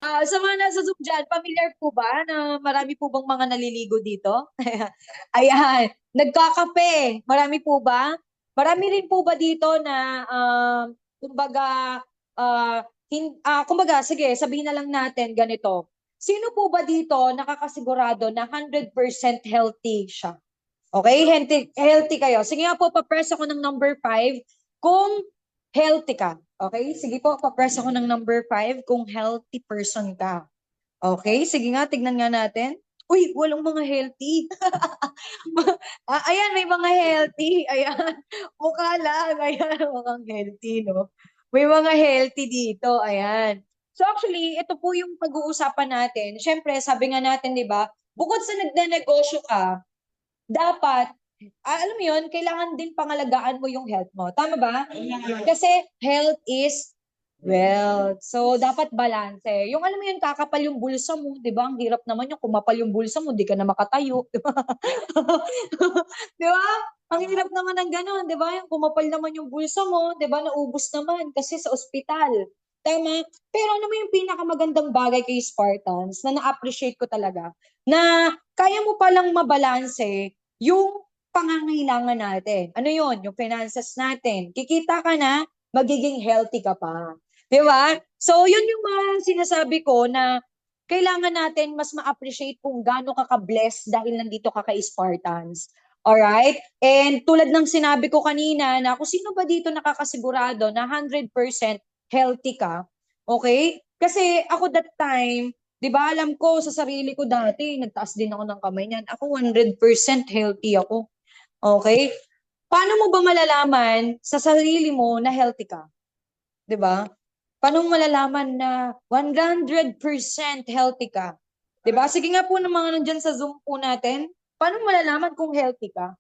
Sa mga nasa Zoom dyan, familiar po ba na marami po bang mga naliligo dito? Ayan, nagkakape. Marami po ba? Marami rin po ba dito na, kumbaga, kumbaga, sige, sabihin na lang natin ganito. Sino po ba dito nakakasigurado na 100% healthy siya? Okay, healthy, healthy kayo. Sige nga po, pa-press ako ng number 5 kung healthy ka. Okay, sige po, pa-press ako ng number 5 kung healthy person ka. Okay, sige nga, tignan nga natin. Uy, walang mga healthy. Ayan, may mga healthy. Ayan, mukha lang. Ayan, mukhang healthy, no? May mga healthy dito. Ayan. So actually, ito po yung pag-uusapan natin. Siyempre, sabi nga natin, di ba, bukod sa nagde-negosyo ka, dapat, alam mo yun, kailangan din pangalagaan mo yung health mo. Tama ba? Kasi health is wealth. So, dapat balanse. Yung alam mo yun, kakapal yung bulsa mo, di ba? Ang hirap naman yung kumapal yung bulsa mo, di ka na makatayo. Di ba? Di ba? Ang hirap naman ng ganun, di ba? Yung kumapal naman yung bulsa mo, di ba? Naubos naman kasi sa ospital. Tama? Pero ano mo yung pinakamagandang bagay kay Spartans na na-appreciate ko talaga? Na kaya mo palang mabalanse yung pangangailangan natin. Ano yun? Yung finances natin. Kikita ka na, magiging healthy ka pa. Di ba? So, yun yung mga sinasabi ko na kailangan natin mas ma-appreciate kung gaano ka ka-blessed dahil nandito ka kay Spartans. Alright? And tulad ng sinabi ko kanina na kung sino ba dito nakakasigurado na 100% healthy ka, okay? Kasi ako that time, di ba alam ko sa sarili ko dati, nagtaas din ako ng kamay niyan. Ako 100% healthy ako. Okay? Paano mo ba malalaman sa sarili mo na healthy ka? 'Di ba? Paano mo malalaman na 100% healthy ka? 'Di ba? Sige nga po ng mga nandiyan sa Zoom po natin, paano mo malalaman kung healthy ka?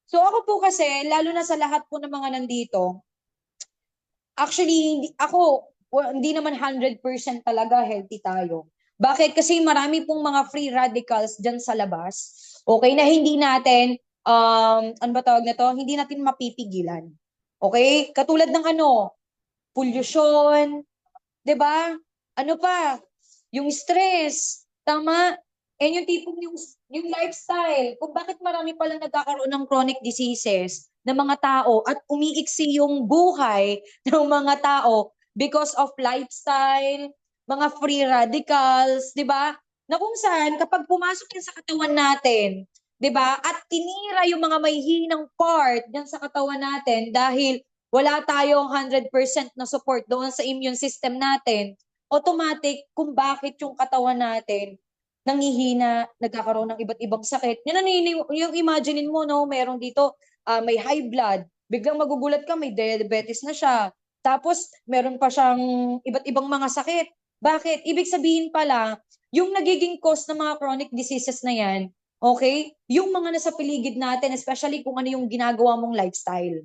So ako po kasi, lalo na sa lahat po ng mga nandito, actually, hindi naman 100% talaga healthy tayo. Bakit? Kasi marami pong mga free radicals dyan sa labas, okay, na hindi natin, ano ba tawag na to? Hindi natin mapipigilan. Okay? Katulad ng ano, pollution, 'di ba? Ano pa? Yung stress, tama? And yung tipong yung lifestyle, kung bakit marami palang nagkakaroon ng chronic diseases ng mga tao at umiiksi yung buhay ng mga tao because of lifestyle, mga free radicals, 'di ba? Na kung saan kapag pumasok yan sa katawan natin, 'di ba? At tinira yung mga may hinang part diyan sa katawan natin dahil wala tayong 100% na support doon sa immune system natin, automatic kung bakit yung katawan natin nangihina, nagkakaroon ng iba't ibang sakit. Yan yung imaginein mo, no, meron dito, may high blood, biglang magugulat ka, may diabetes na siya. Tapos, meron pa siyang iba't ibang mga sakit. Bakit? Ibig sabihin pala, yung nagiging cause ng mga chronic diseases na yan, okay, yung mga nasa paligid natin, especially kung ano yung ginagawa mong lifestyle.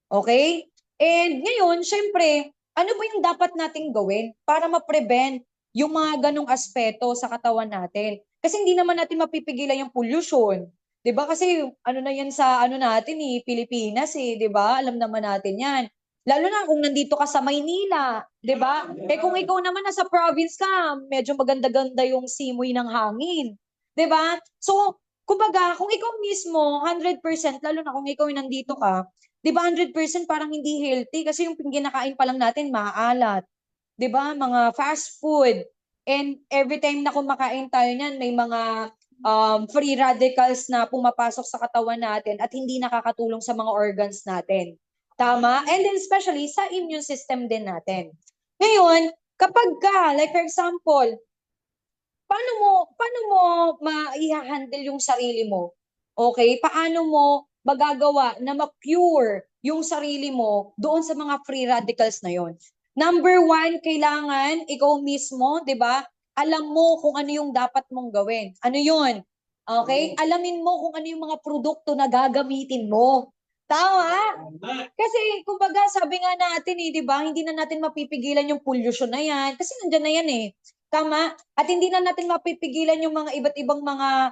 Okay? And ngayon, syempre, ano ba yung dapat nating gawin para ma-prevent yung mga ganong aspeto sa katawan natin? Kasi hindi naman natin mapipigilan yung pollution. 'Di ba? Kasi ano na yan sa ano natin Pilipinas 'di ba? Alam naman natin 'yan. Lalo na kung nandito ka sa Maynila, 'di ba? Eh kung ikaw naman nasa province ka, medyo maganda-ganda yung simoy ng hangin. 'Di ba? So, kumbaga, kung ikaw mismo 100%, lalo na kung ikaw nandito ka, 'di ba 100% parang hindi healthy kasi yung kinakain pa lang natin maalat. 'Di ba? Mga fast food. And every time na kumakain tayo niyan, may mga free radicals na pumapasok sa katawan natin at hindi nakakatulong sa mga organs natin. Tama? And then especially sa immune system din natin. Ngayon, kapag ka, like for example, paano mo ma-handle yung sarili mo? Okay? Paano mo magagawa na ma-cure yung sarili mo doon sa mga free radicals na yon? Number one, kailangan ikaw mismo, di ba? Alam mo kung ano yung dapat mong gawin. Ano yun? Okay? Alamin mo kung ano yung mga produkto na gagamitin mo. Tama? Kasi, kumbaga, sabi nga natin di ba, hindi na natin mapipigilan yung pollution na yan. Kasi nandyan na yan Tama? At hindi na natin mapipigilan yung mga iba't ibang mga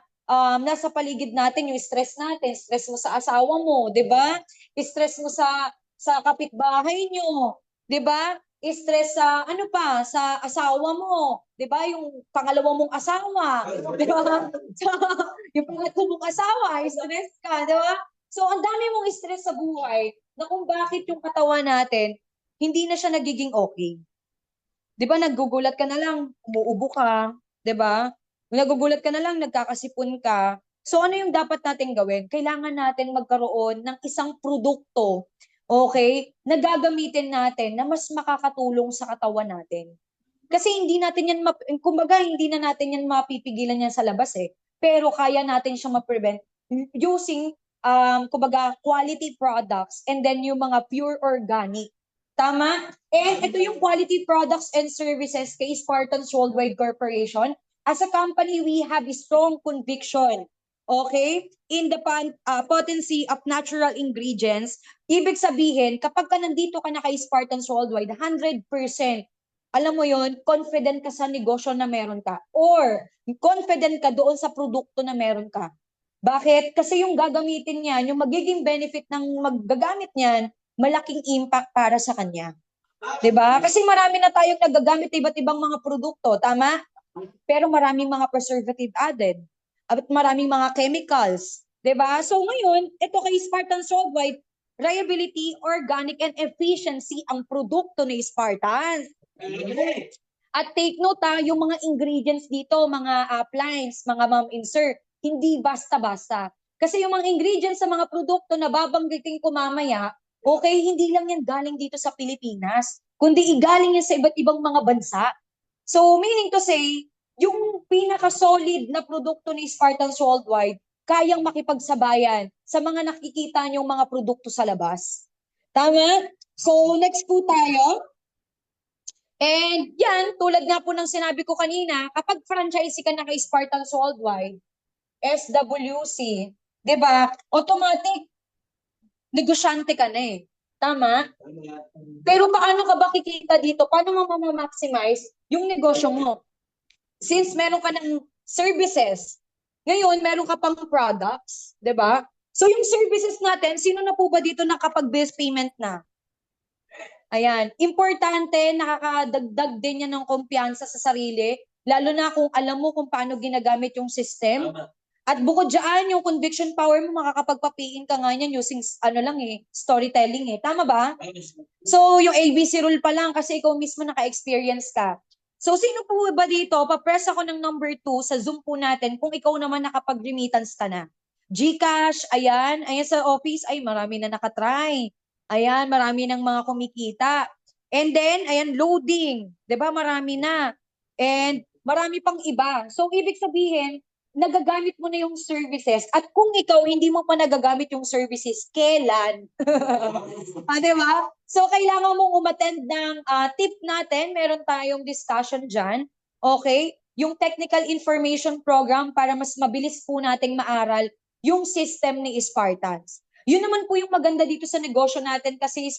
nasa paligid natin, yung stress natin, stress mo sa asawa mo, 'di ba? Stress mo sa kapitbahay nyo, 'di ba? stress sa ano pa, sa asawa mo, 'di ba? Yung pangalawa mong asawa, 'di ba? So, yung pangatlo mong asawa, stress ka, 'di ba? So, ang dami mong stress sa buhay na kung bakit yung katawan natin hindi na siya nagiging okay. 'Di ba nagugulat ka na lang, umuubo ka, 'di ba? Nagugulat ka na lang, nagkakasipon ka. So ano yung dapat nating gawin? Kailangan natin magkaroon ng isang produkto, okay, na gagamitin natin na mas makakatulong sa katawan natin. Kasi hindi natin yan, kumbaga hindi na natin yan mapipigilan yan sa labas eh. Pero kaya natin siyang ma-prevent using, kumbaga, quality products and then yung mga pure organic. Tama? And ito yung quality products and services kay Spartans Worldwide Corporation. As a company, we have a strong conviction, okay, in the potency of natural ingredients. Ibig sabihin, kapag ka nandito ka na kay Spartans Worldwide, 100%, alam mo yon, confident ka sa negosyo na meron ka or confident ka doon sa produkto na meron ka. Bakit? Kasi yung gagamitin niya, yung magiging benefit ng maggagamit niyan, malaking impact para sa kanya. 'Di ba? Kasi marami na tayong nagagamit iba't ibang mga produkto, tama? Pero maraming mga preservative added at maraming mga chemicals, 'di ba? So ngayon, ito kay Spartan Worldwide, reliability, organic, and efficiency ang produkto ni Spartan. At take note yung mga ingredients dito, mga uplines, mga ma'am insert, hindi basta-basta. Kasi yung mga ingredients sa mga produkto na babanggitin ko mamaya, okay, hindi lang yan galing dito sa Pilipinas, kundi igaling yan sa iba't ibang mga bansa. So, meaning to say, yung pinaka-solid na produkto ni Spartans Worldwide, kayang makipagsabayan sa mga nakikita niyong mga produkto sa labas. Tama? So, next po tayo. And yan, tulad nga po ng sinabi ko kanina, kapag franchise ka na kay Spartans Worldwide, SWC, di ba, automatic, negosyante ka na eh. Tama? Pero paano ka ba kikita dito? Paano mo maximize yung negosyo mo? Since meron ka ng services, ngayon meron ka pang products, di ba? So yung services natin, sino na po ba dito nakapag-bill payment na? Ayan, importante, nakakadagdag din yan ng kumpiyansa sa sarili, lalo na kung alam mo kung paano ginagamit yung system. At bukod dyan, yung conviction power mo, makakapagpapiin ka nga niyan using, storytelling eh. Tama ba? So, yung ABC rule pa lang kasi ikaw mismo naka-experience ka. So, sino po ba dito? Pa-press ako ng number 2 sa Zoom po natin kung ikaw naman nakapag-remittance ka na. GCash, ayan sa office, ay marami na nakatry. Ayan, marami ng mga kumikita. And then, ayan, loading. 'Di ba? Marami na. And marami pang iba. So, ibig sabihin, nagagamit mo na yung services. At kung ikaw hindi mo pa nagagamit yung services, kailan? Di ba? So, kailangan mong umattend ng tip natin. Meron tayong discussion dyan. Okay? Yung technical information program para mas mabilis po nating maaral yung system ni Spartans. Yun naman po yung maganda dito sa negosyo natin kasi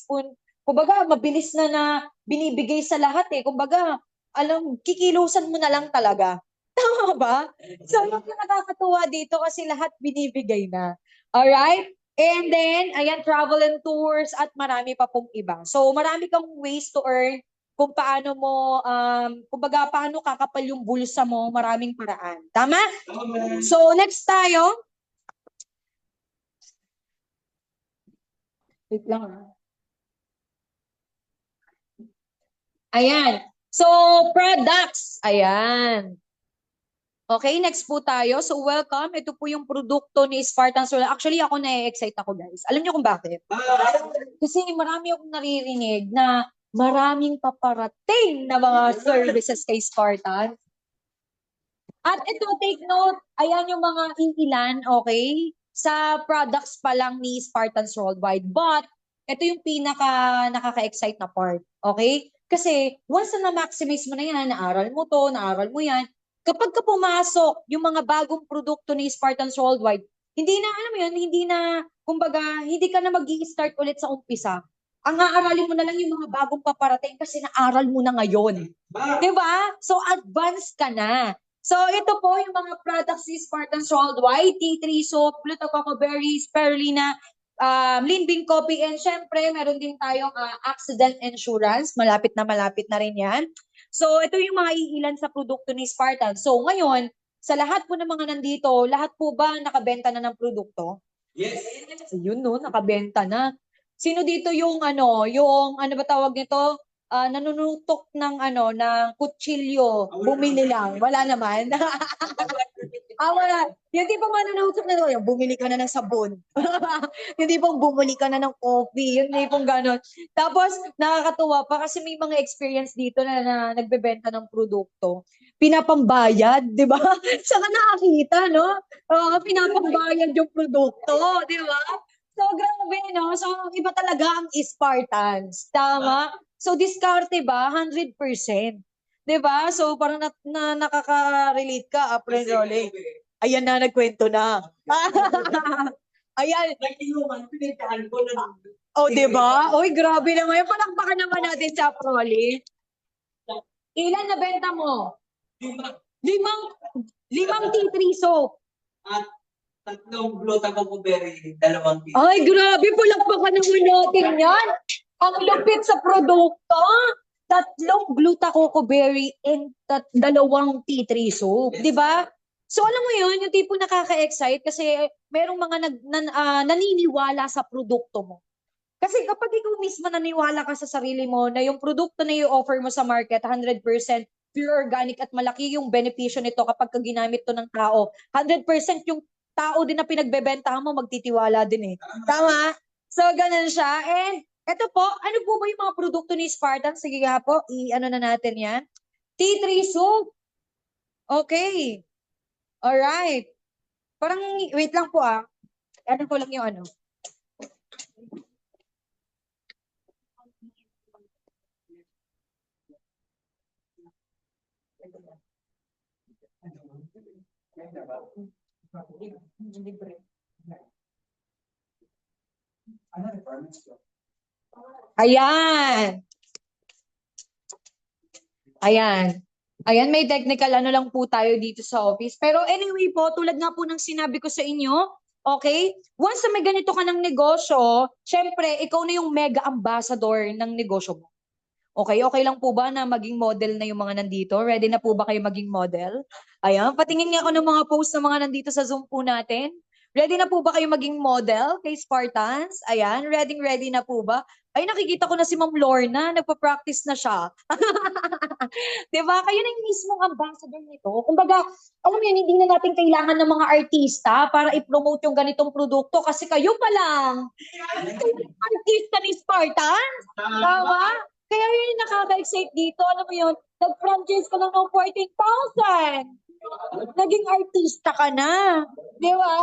kumbaga, mabilis na binibigay sa lahat eh. Kumbaga, kikilusan mo na lang talaga. Tama ba? So, yung nakakatuwa dito kasi lahat binibigay na. Alright? And then, ayan, travel and tours at marami pa pong iba. So, marami kang ways to earn kung paano mo, kumbaga, paano kakapal yung bulsa mo, maraming paraan. Tama? So, next tayo. Wait lang Ayan. So, products. Ayan. Okay, next po tayo. So, welcome. Ito po yung produkto ni Spartan Solar. Actually, ako na-excite ako, guys. Alam niyo kung bakit? Kasi marami akong naririnig na maraming paparating na mga services kay Spartan. At ito, take note, ayan yung mga ilan, okay, sa products pa lang ni Spartans Worldwide. But, ito yung nakaka-excite na part, okay? Kasi, once na na-maximize mo na yan, naaral mo to, naaral mo yan, kapag ka pumasok yung mga bagong produkto ni Spartans Worldwide, hindi na, alam mo yun, hindi na, kumbaga, hindi ka na mag-i-start ulit sa umpisa. Ang aaralin mo na lang yung mga bagong paparating kasi naaral mo na ngayon. Diba? So, advance ka na. So, ito po yung mga products ni Spartans Worldwide, T3 soap, Pluto Coco Berry, Spirulina, Lean Bean Coffee, and syempre, meron din tayong accident insurance. Malapit na rin yan. So, ito yung mga iilan sa produkto ni Spartan. So, ngayon, sa lahat po ng mga nandito, lahat po ba nakabenta na ng produkto? Yes. Yun no, nakabenta na. Sino dito yung ano ba tawag nito? Nanunutok ng ng kutsilyo, bumili lang. Wala naman. Wala. Yung tipong manunutok na yung bumili ka na ng sabon. Yung tipong bumili ka na ng coffee. Yung tipong gano'n. Tapos, nakakatuwa pa kasi may mga experience dito na nagbebenta ng produkto. Pinapambayad, di ba? Saka nakakita, no? Pinapambayad yung produkto, di ba? So, grabe, no? So, iba talaga ang Spartans. Tama? So, diskarte ba? 100%. 'Di ba? So parang nakaka-relate ka, Apren Rolly. Ayan na, nagkwento na. Ayan. Nag-inuman, pinitahan ko na. Oh, 'di ba? Oy, grabe naman. Yung palakpakan naman natin sa Rolly. Ilan na benta mo? Lima. Limang tea tree soap. At tatlong Gluta-Coco Berry, dalawang tea. Ay, grabe. Palakpakan naman natin yan. Ang lupit sa produkto. Tatlong Gluta-Coco Berry and dalawang tea tree soap. Di ba? So alam mo yun, yung tipo nakaka-excite kasi merong mga naniniwala sa produkto mo. Kasi kapag ikaw mismo naniwala ka sa sarili mo na yung produkto na i-offer mo sa market, 100% pure organic at malaki yung benepisyo nito kapag ginamit to ng tao. 100% yung tao din na pinagbebentahan mo, magtitiwala din eh. Tama? So, ganun siya. And eto po, ano po ba yung mga produkto ni Spartan? Sige nga po, i-ano na natin yan. Tea tree soup. Okay. Alright. Parang, wait lang po Ano ko lang yung ano. Ayan. Ayan. Ayan, may technical ano lang po tayo dito sa office. Pero anyway po, tulad nga po ng sinabi ko sa inyo, okay? Once na may ganito ka ng negosyo, syempre, ikaw na yung mega ambassador ng negosyo mo. Okay, okay lang po ba na maging model na yung mga nandito? Ready na po ba kayo maging model? Ayan, patingin nga ako ng mga post ng mga nandito sa Zoom po natin. Ready na po ba kayo maging model kay Spartans? Ayan, ready na po ba? Ay, nakikita ko na si Ma'am Lorna, nagpa-practice na siya. Diba? Kayo na yung mismong ambassador nito. Kumbaga, alam mo yun, hindi na natin kailangan ng mga artista para i-promote yung ganitong produkto kasi kayo pa lang. Artista ni Spartans. Tama? Kaya yun yung nakaka-excite dito. Alam mo yun, nag-franchise ka lang ng 14,000. Naging artista ka na. Di ba?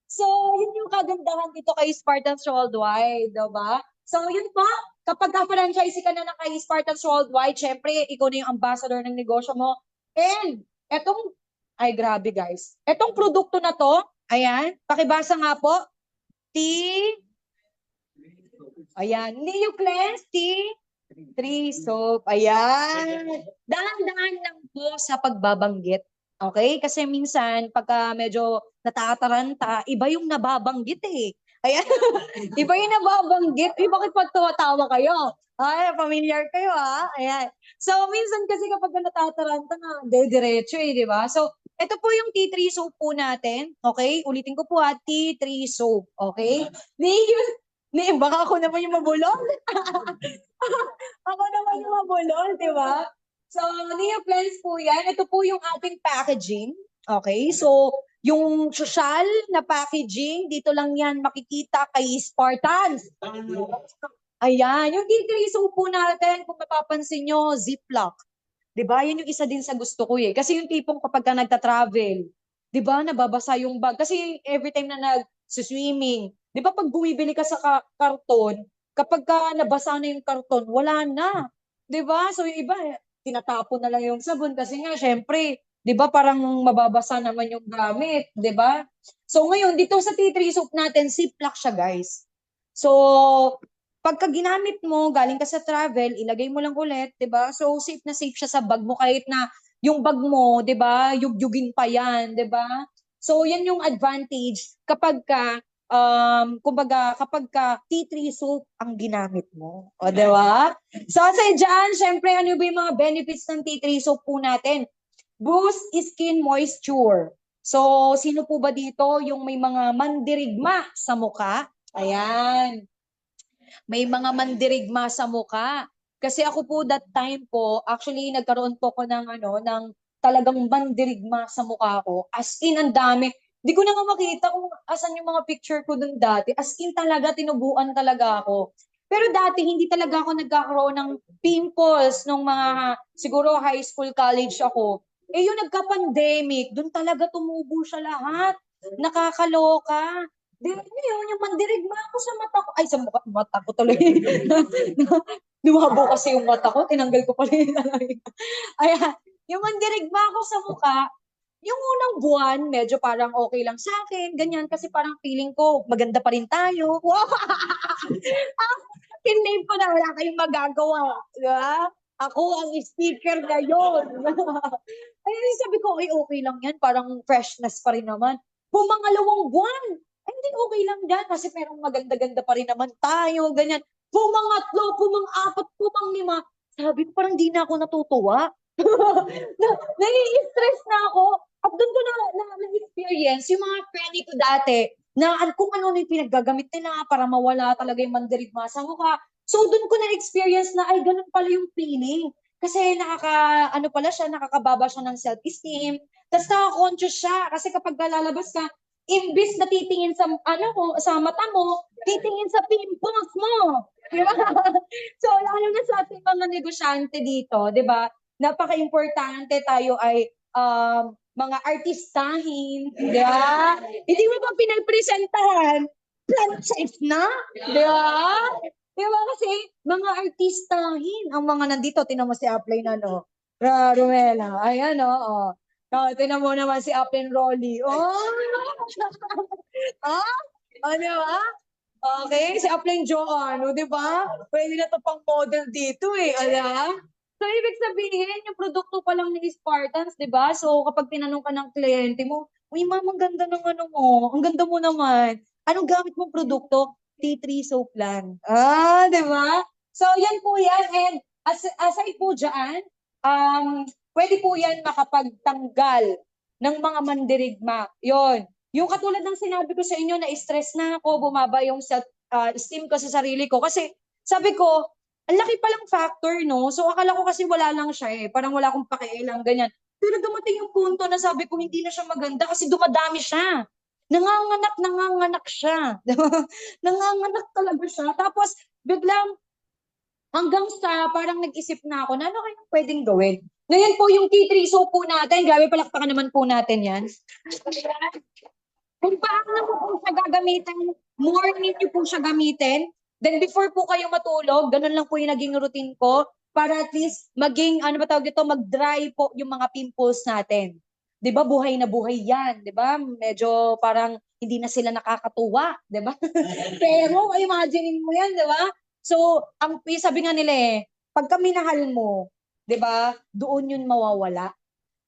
So, yun yung kagandahan dito kay Spartans Worldwide. Di ba? So, yun po. Kapag ka-franchise ka na ng kay Spartans Worldwide, syempre, ikaw na yung ambassador ng negosyo mo. And, ay grabe guys. Etong produkto na to, ayan, pakibasa nga po. Ayan, Neo Cleanse Tea Tree Soap. Ayan. Dahan-dahan lang po sa pagbabanggit. Okay? Kasi minsan, pagka medyo natataranta, iba yung nababanggit eh. Ayan. Iba yung nababanggit. Bakit pa tuwatawa kayo? Ay, familiar kayo Ayan. So, minsan kasi kapag natataranta na, diretso eh, di ba? So, ito po yung tea tree soap po natin. Okay? Ulitin ko po tea tree soap. Okay? Baka ako naman yung mabulol. Ako naman yung mabulol, di ba? So, Neo Plans po yan. Ito po yung ating packaging. Okay? So, yung social na packaging, dito lang yan makikita kay Spartans. Ayan. Yung D3 po natin, kung mapapansin nyo, Ziploc. Di ba? Yan yung isa din sa gusto ko eh. Kasi yung tipong kapag ka nagta-travel, di ba, nababasa yung bag. Kasi every time na nag-swimming, di ba pag bumibili ka sa karton, kapag ka nabasa na yung karton, wala na. Di ba? So yung iba, tinatapon na lang yung sabon kasi nga, syempre, di ba parang mababasa naman yung gamit, di ba? So ngayon, dito sa tea tree soap natin, Ziploc siya guys. So, pagka ginamit mo, galing ka sa travel, ilagay mo lang ulit, 'di ba? So safe na safe siya sa bag mo kahit na yung bag mo, 'di ba? Yugyugin pa 'yan, 'di ba? So yan yung advantage kapag ka kumbaga, kapag tea tree soap ang ginamit mo. O, di ba? So, sa dyan, syempre, ano ba yung mga benefits ng tea tree soap po natin? Boost skin moisture. So, sino po ba dito yung may mga mandirigma sa muka? Ayan. May mga mandirigma sa muka. Kasi ako po that time po, actually nagkaroon po ko ng ng talagang mandirigma sa mukha ko. As in, ang dami. Di ko na nga makita kung asan yung mga picture ko dun dati. As in talaga, tinubuan talaga ako. Pero dati, hindi talaga ako nagkakaroon ng pimples nung mga, siguro high school, college ako. Eh yung nagka-pandemic, dun talaga tumubo siya lahat. Nakakaloka. Di, yun, yung mandirigma ako sa mata ko. Ay, sa mata ko tuloy. Lumabo kasi yung mata ko, tinanggal ko pala yung Ayan, yung mandirigma ako sa mukha, yung unang buwan, medyo parang okay lang sa akin, ganyan, kasi parang feeling ko, maganda pa rin tayo. Wow! Kiname ko na wala kayong magagawa. Diba? Ako ang speaker ngayon. Ay, sabi ko, ay, okay lang yan. Parang freshness pa rin naman. Pumangalawang buwan. Ay, hindi okay lang yan. Kasi merong maganda-ganda pa rin naman tayo. Ganyan. Pumangatlo, pumang-apat, pumang-lima. Sabi ko, parang di na ako natutuwa. Nai-stress na ako. At doon ko na-experience yung mga friend ko dati na kung ano yung pinaggagamit nila para mawala talaga yung mandirigma sa mukha. So doon ko na-experience na ay ganun pala yung feeling. Kasi ano pala siya, nakakababa siya ng self-esteem. Tapos nakaka-conscious siya. Kasi kapag lalabas ka, imbis na titingin sa, sa mata mo, titingin sa pimples mo. Di ba? So, lalo na sa ating mga negosyante dito, di ba? Napaka-importante tayo ay mga artistahin, di ba? Hindi mo ba pinagpresentahan? Franchise na, di ba? Di ba kasi mga artistahin ang mga nandito. Tinan mo si Apply na, no? Romela. Ayan, no? Oh. Oh, tinan mo naman si Appin Rolly. Oh! Ah? Oh, di ba? Okay, si Appling Joanne, di ba? Pwede na to pang model dito eh, alam? So, ibig sabihin, yung produkto pa lang ni Spartans, di ba? So, kapag tinanong ka ng kliyente mo, uy, ma'am, ang ganda ng ano mo. Ang ganda mo naman. Anong gamit mong produkto? Tea tree soap lang. Ah, di ba? So, yan po yan. And aside po dyan, pwede po yan makapagtanggal ng mga mandirigma. Yon. Yung katulad ng sinabi ko sa inyo na stress na ako, bumaba yung self-esteem ko sa sarili ko. Kasi sabi ko, ang laki palang factor, no? So akala ko kasi wala lang siya eh. Parang wala akong pakialam, ganyan. Pero dumating yung punto na sabi ko, hindi na siya maganda kasi dumadami siya. Nanganganak siya. Nanganganak talaga siya. Tapos, biglang, hanggang sa parang nag-isip na ako, na ano kayang pwedeng gawin? Ngayon po yung tea tree soap po natin, grabe palakpakan naman po natin yan. Kung paano mo po siya gagamitin, morning niyo po siya gamitin. Then before po kayo matulog, ganun lang po yung naging routine ko para at least maging, ano ba tawag dito, mag-dry po yung mga pimples natin. 'Di ba buhay na buhay 'yan, 'di ba? Medyo parang hindi na sila nakakatuwa, 'di ba? Pero imagine mo 'yan, 'di ba? So, sabi nga nila pagka minahal mo, 'di ba? Doon 'yun mawawala.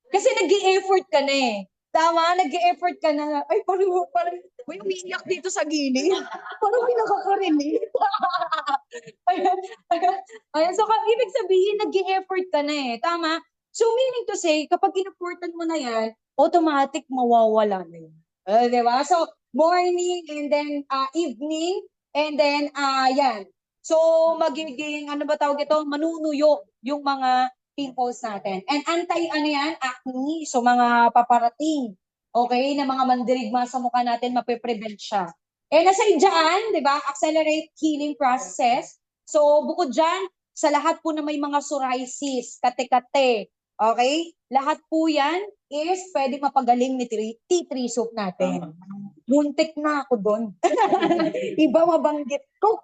Kasi nag-i-effort ka na eh. Tama, nag-i-effort ka na. Ay, parang, may umiiyak dito sa gilid. Parang may nakakarinig. Ayan, ayan, ayan. So, ibig sabihin, nag-i-effort ka na eh. Tama? So, meaning to say, kapag in-effortan mo na yan, automatic mawawala na yun. Di ba? So, morning and then evening and then yan. So, magiging, ano ba tawag ito? Manunuyo yung mga pimples natin. And ano yan? Acne. So, mga paparating. Okay? Na mga mandirigma sa mukha natin, mape-prevent siya. And aside dyan, di ba? Accelerate healing process. So, bukod dyan, sa lahat po na may mga psoriasis, kate-kate, okay? Lahat po yan is pwede mapagaling ni tea tree soap natin. Muntik na ako doon. Iba mabanggit ko.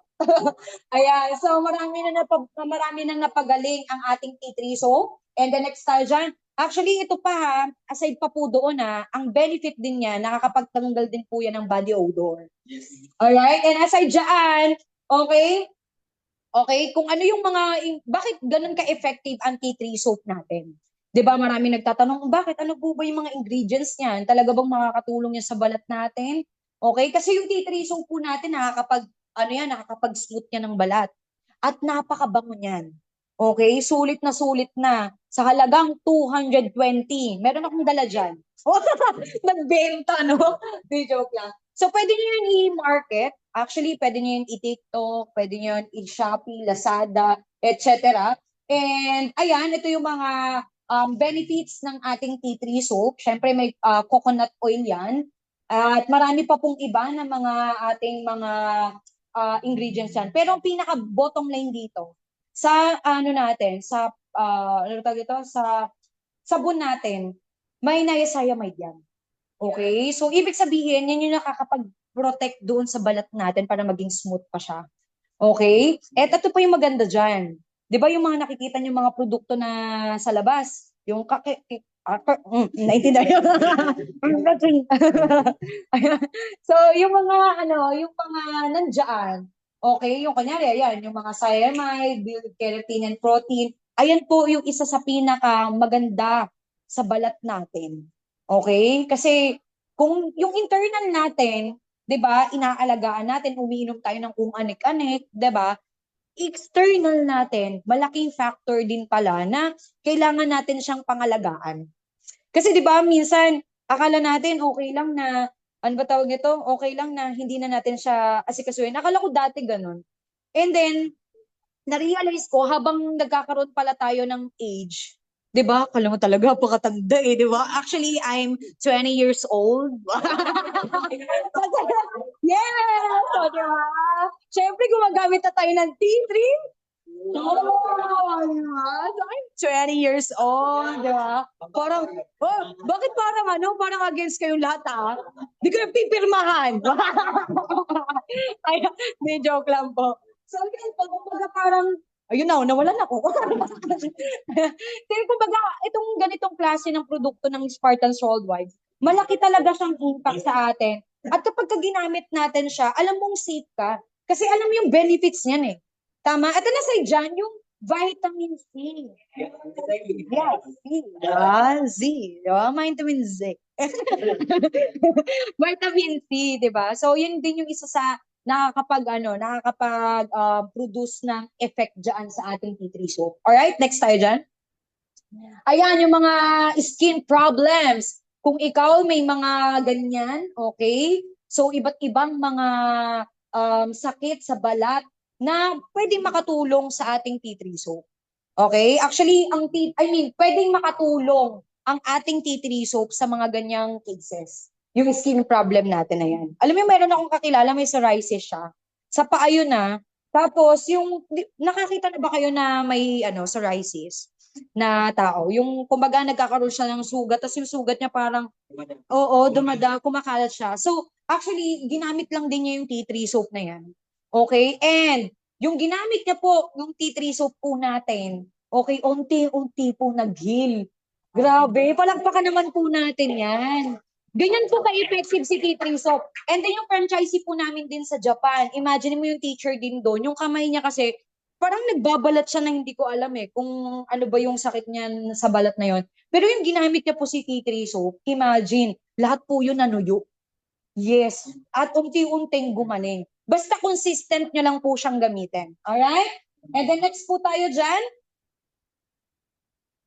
Ayan, so marami na napagaling ang ating tea tree soap. And the next tayo dyan, actually ito pa ha, aside pa po doon ang benefit din niya, nakakapagtanggal din po yan ng body odor. Yes. Alright, and aside dyan, okay, okay, kung ano yung bakit ganun ka-effective ang tea tree soap natin? 'Di ba marami nagtatanong, bakit ano po ba yung mga ingredients niyan? Talaga bang makakatulong yan sa balat natin? Okay? Kasi yung tea tree soap po natin nakakapag-smooth yan ng balat. At napakabango niyan. Okay? Sulit na sulit na. Sa halagang 220. Meron akong dala dyan. Nagbenta, no? Di joke lang. So, pwede nyo yun i-market. Actually, pwede nyo yun i-TikTok, pwede nyo yun i-Shopee, Lazada, etc. And, ayan, ito yung mga benefits ng ating tea tree soap. Syempre, may coconut oil yan. At marami pa pong iba na mga ating mga ingredients yan. Pero ang pinaka bottom line dito, sa ano natin, ano tawag ito, sa sabon natin, may niacinamide yan. Okay? So, ibig sabihin, yan yung nakakapag-protect doon sa balat natin para maging smooth pa siya. Okay? At ito pa yung maganda dyan. Di ba yung mga nakikita niyo mga produkto na sa labas? Yung naintindihan. So, yung mga nandyan, okay, yung kanyari, ayan, yung mga cyanamide, build keratin and protein, ayan po yung isa sa pinaka maganda sa balat natin. Okay? Kasi kung yung internal natin, 'di ba, inaalagaan natin, umiinom tayo ng kung anik-anik, 'di ba? External natin, malaking factor din pala na kailangan natin siyang pangalagaan. Kasi 'di ba, minsan akala natin okay lang na ano ba tawag nito? Okay lang na hindi na natin siya asikasuhin. Akala ko dati ganun. And then na-realize ko habang nagkakaroon pala tayo ng age, 'di ba? Kala mo talaga pakatanda 'di ba? Actually, I'm 20 years old. Yes! So, 'di ba? Syempre, gumagamit na tayo ng tea tree. Oh, di ba? So, I'm 20 years old, di ba? Parang, bakit parang against kayong lahat, ah? Di kayo pipirmahan. Ay, may joke lang po. So, yun po, kumbaga parang, ayun na, nawalan ako. Pero kumbaga, itong ganitong klase ng produkto ng Spartans Worldwide, malaki talaga siyang impact sa atin. At kapag ginamit natin siya, alam mong safe ka. Kasi alam mo yung benefits niyan eh. Tama? At aside dyan, yung vitamin C. Yes, C. Z. Diba? Vitamin Z. Vitamin C, di ba? So, yun din yung isa sa nakakapag produce ng effect dyan sa ating tea tree soap. Alright, next tayo dyan. Ayan, yung mga skin problems. Kung ikaw may mga ganyan, okay? So, iba't ibang mga sakit sa balat na pwedeng makatulong sa ating tea tree soap. Okay? Actually, pwedeng makatulong ang ating tea tree soap sa mga ganyang cases. Yung skin problem natin na yan. Alam mo, meron akong kakilala, may psoriasis siya. Sa paa yun na. Tapos, nakakita na ba kayo na may psoriasis na tao? Yung, kumbaga, nagkakaroon siya ng sugat, tapos yung sugat niya parang, oo, kumakalat siya. So, actually, ginamit lang din niya yung tea tree soap na yan. Okay? And, yung ginamit niya po, yung tea tree soap po natin, okay, unti-unti po nag-heal. Grabe, palakpakan naman po natin yan. Ganyan po ka-effective si tea tree soap. And then yung franchisee po namin din sa Japan, imagine mo yung teacher din doon, yung kamay niya kasi, parang nagbabalat siya na hindi ko alam kung ano ba yung sakit niyan sa balat na yon. Pero yung ginamit niya po si tea tree soap, imagine, lahat po yun nanuyo. Yes. At unti-unting gumaling. Basta consistent nyo lang po siyang gamitin. Alright? And then next po tayo dyan.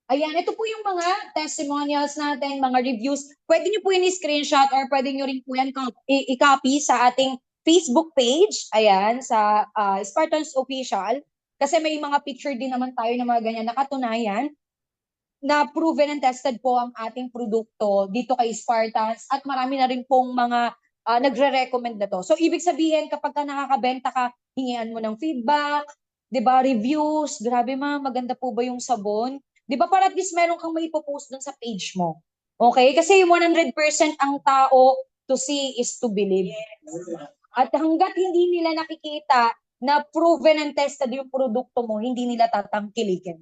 Ayan, ito po yung mga testimonials natin, mga reviews. Pwede nyo po yun i-screenshot or pwede nyo rin po yan i-copy sa ating Facebook page. Ayan, sa Spartans Official. Kasi may mga picture din naman tayo ng mga ganyan nakatunayan na proven and tested po ang ating produkto dito kay Spartans at marami na rin pong mga nagre-recommend na to. So, ibig sabihin, kapag ka nakakabenta ka, hingian mo ng feedback, 'di ba, reviews, grabe maganda po ba yung sabon? 'Di ba, para at least meron kang maipopost dun sa page mo. Okay? Kasi 100% ang tao to see is to believe. At hanggat hindi nila nakikita na proven and tested yung produkto mo, hindi nila tatangkilikin.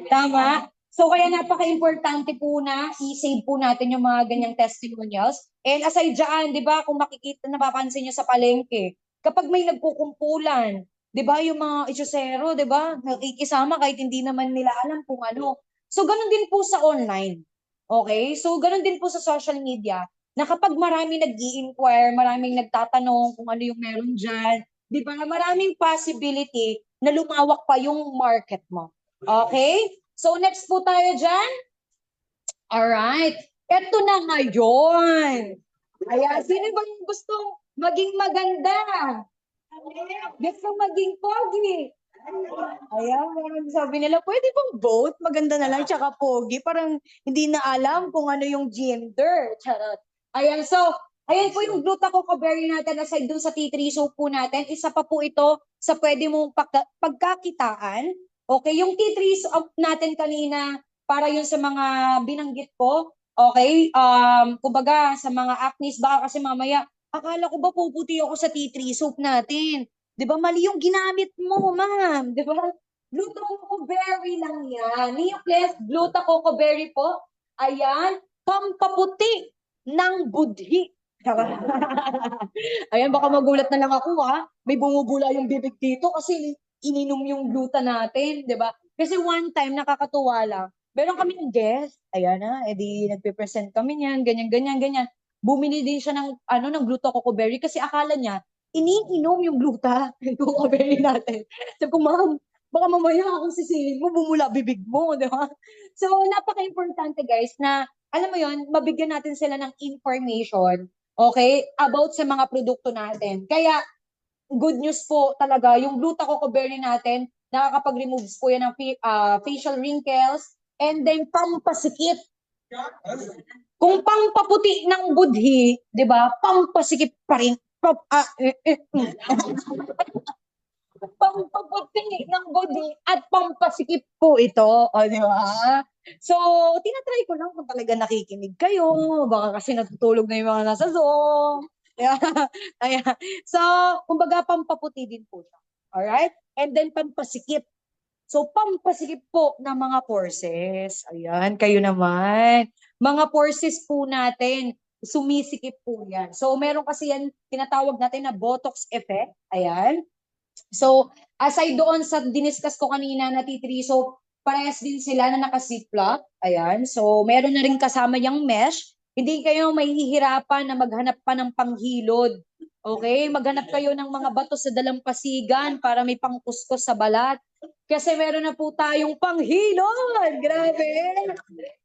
Tama? So, kaya napaka-importante po na i-save po natin yung mga ganyang testimonials. And aside dyan, di ba, kung makikita, napapansin nyo sa palengke, kapag may nagkukumpulan, di ba, yung mga isyosero, di ba, nakikisama kahit hindi naman nila alam kung ano. So, ganun din po sa online. Okay? So, ganun din po sa social media. na kapag marami nag-i-inquire, maraming nagtatanong kung ano yung meron dyan, di ba? Maraming possibility na lumawak pa yung market mo. Okay? So next po tayo dyan. Alright. Ito na ngayon. Ayan, sino ba yung gustong maging maganda? Gusto maging pogi? Ayan, meron sabi nila, pwede bang both? Maganda na lang, tsaka pogi. Parang hindi na alam kung ano yung gender. Charot. Ayan, so, ayan po yung gluta-coco-berry natin aside dun sa tea tree soap po natin. Isa pa po ito sa pwede mong pagkakitaan. Okay, yung tea tree soap natin kanina, para yun sa mga binanggit ko. Okay, kumbaga sa mga acnes, baka kasi mamaya, akala ko ba puputi ako sa tea tree soap natin? 'Di ba mali yung ginamit mo, ma'am? 'Di ba? Gluta-coco-berry lang yan. Nucleus gluta-coco-berry po. Ayan, pampaputi ng budhi. Ayan, baka magulat na lang ako ha. May bumubula yung bibig dito kasi ininom yung gluta natin, 'di ba? Kasi one time nakakatuwa lang. Meron kaming guest. Ayan na, edi nagpe-present kami niyan, ganyan ganyan ganyan. Bumili din siya ng ng gluta-coco-berry kasi akala niya iniinom yung gluta, yung coco-berry natin. Sabi ko, ma'am, baka mamaya akong sisingin mo, bumula bibig mo, di ba? So, napaka-importante guys na, alam mo yon, mabigyan natin sila ng information, okay, about sa mga produkto natin. Kaya, good news po talaga, yung gluta coco-berry natin, nakakapag-remove po yan ng facial wrinkles, and then pampasikip. Kung pampaputi ng budhi, 'di ba? Pampasikip pa rin. Pampaputi ng budhi at pampasikip po ito, o 'di ba? So, tinatry ko lang kung talaga nakikinig kayo. Baka kasi natutulog na yung mga nasa Zoom. Ayan. Ayan. So, kumbaga pampaputi din po siya. Alright? And then pampasikip. So, pampasikip po ng mga pores. Ayan, kayo naman. Mga pores po natin, sumisikip po yan. So, meron kasi yan, tinatawag natin na Botox effect. Ayan. So, aside doon sa diniscuss ko kanina na tea tree soap, parehas din sila na naka-ziplock. Ayan. So, meron na rin kasama yung mesh. Hindi kayo mahihirapan na maghanap pa ng panghilod. Okay? Maghanap kayo ng mga bato sa dalampasigan para may pangkuskus sa balat. Kasi meron na po tayong panghilod. Grabe.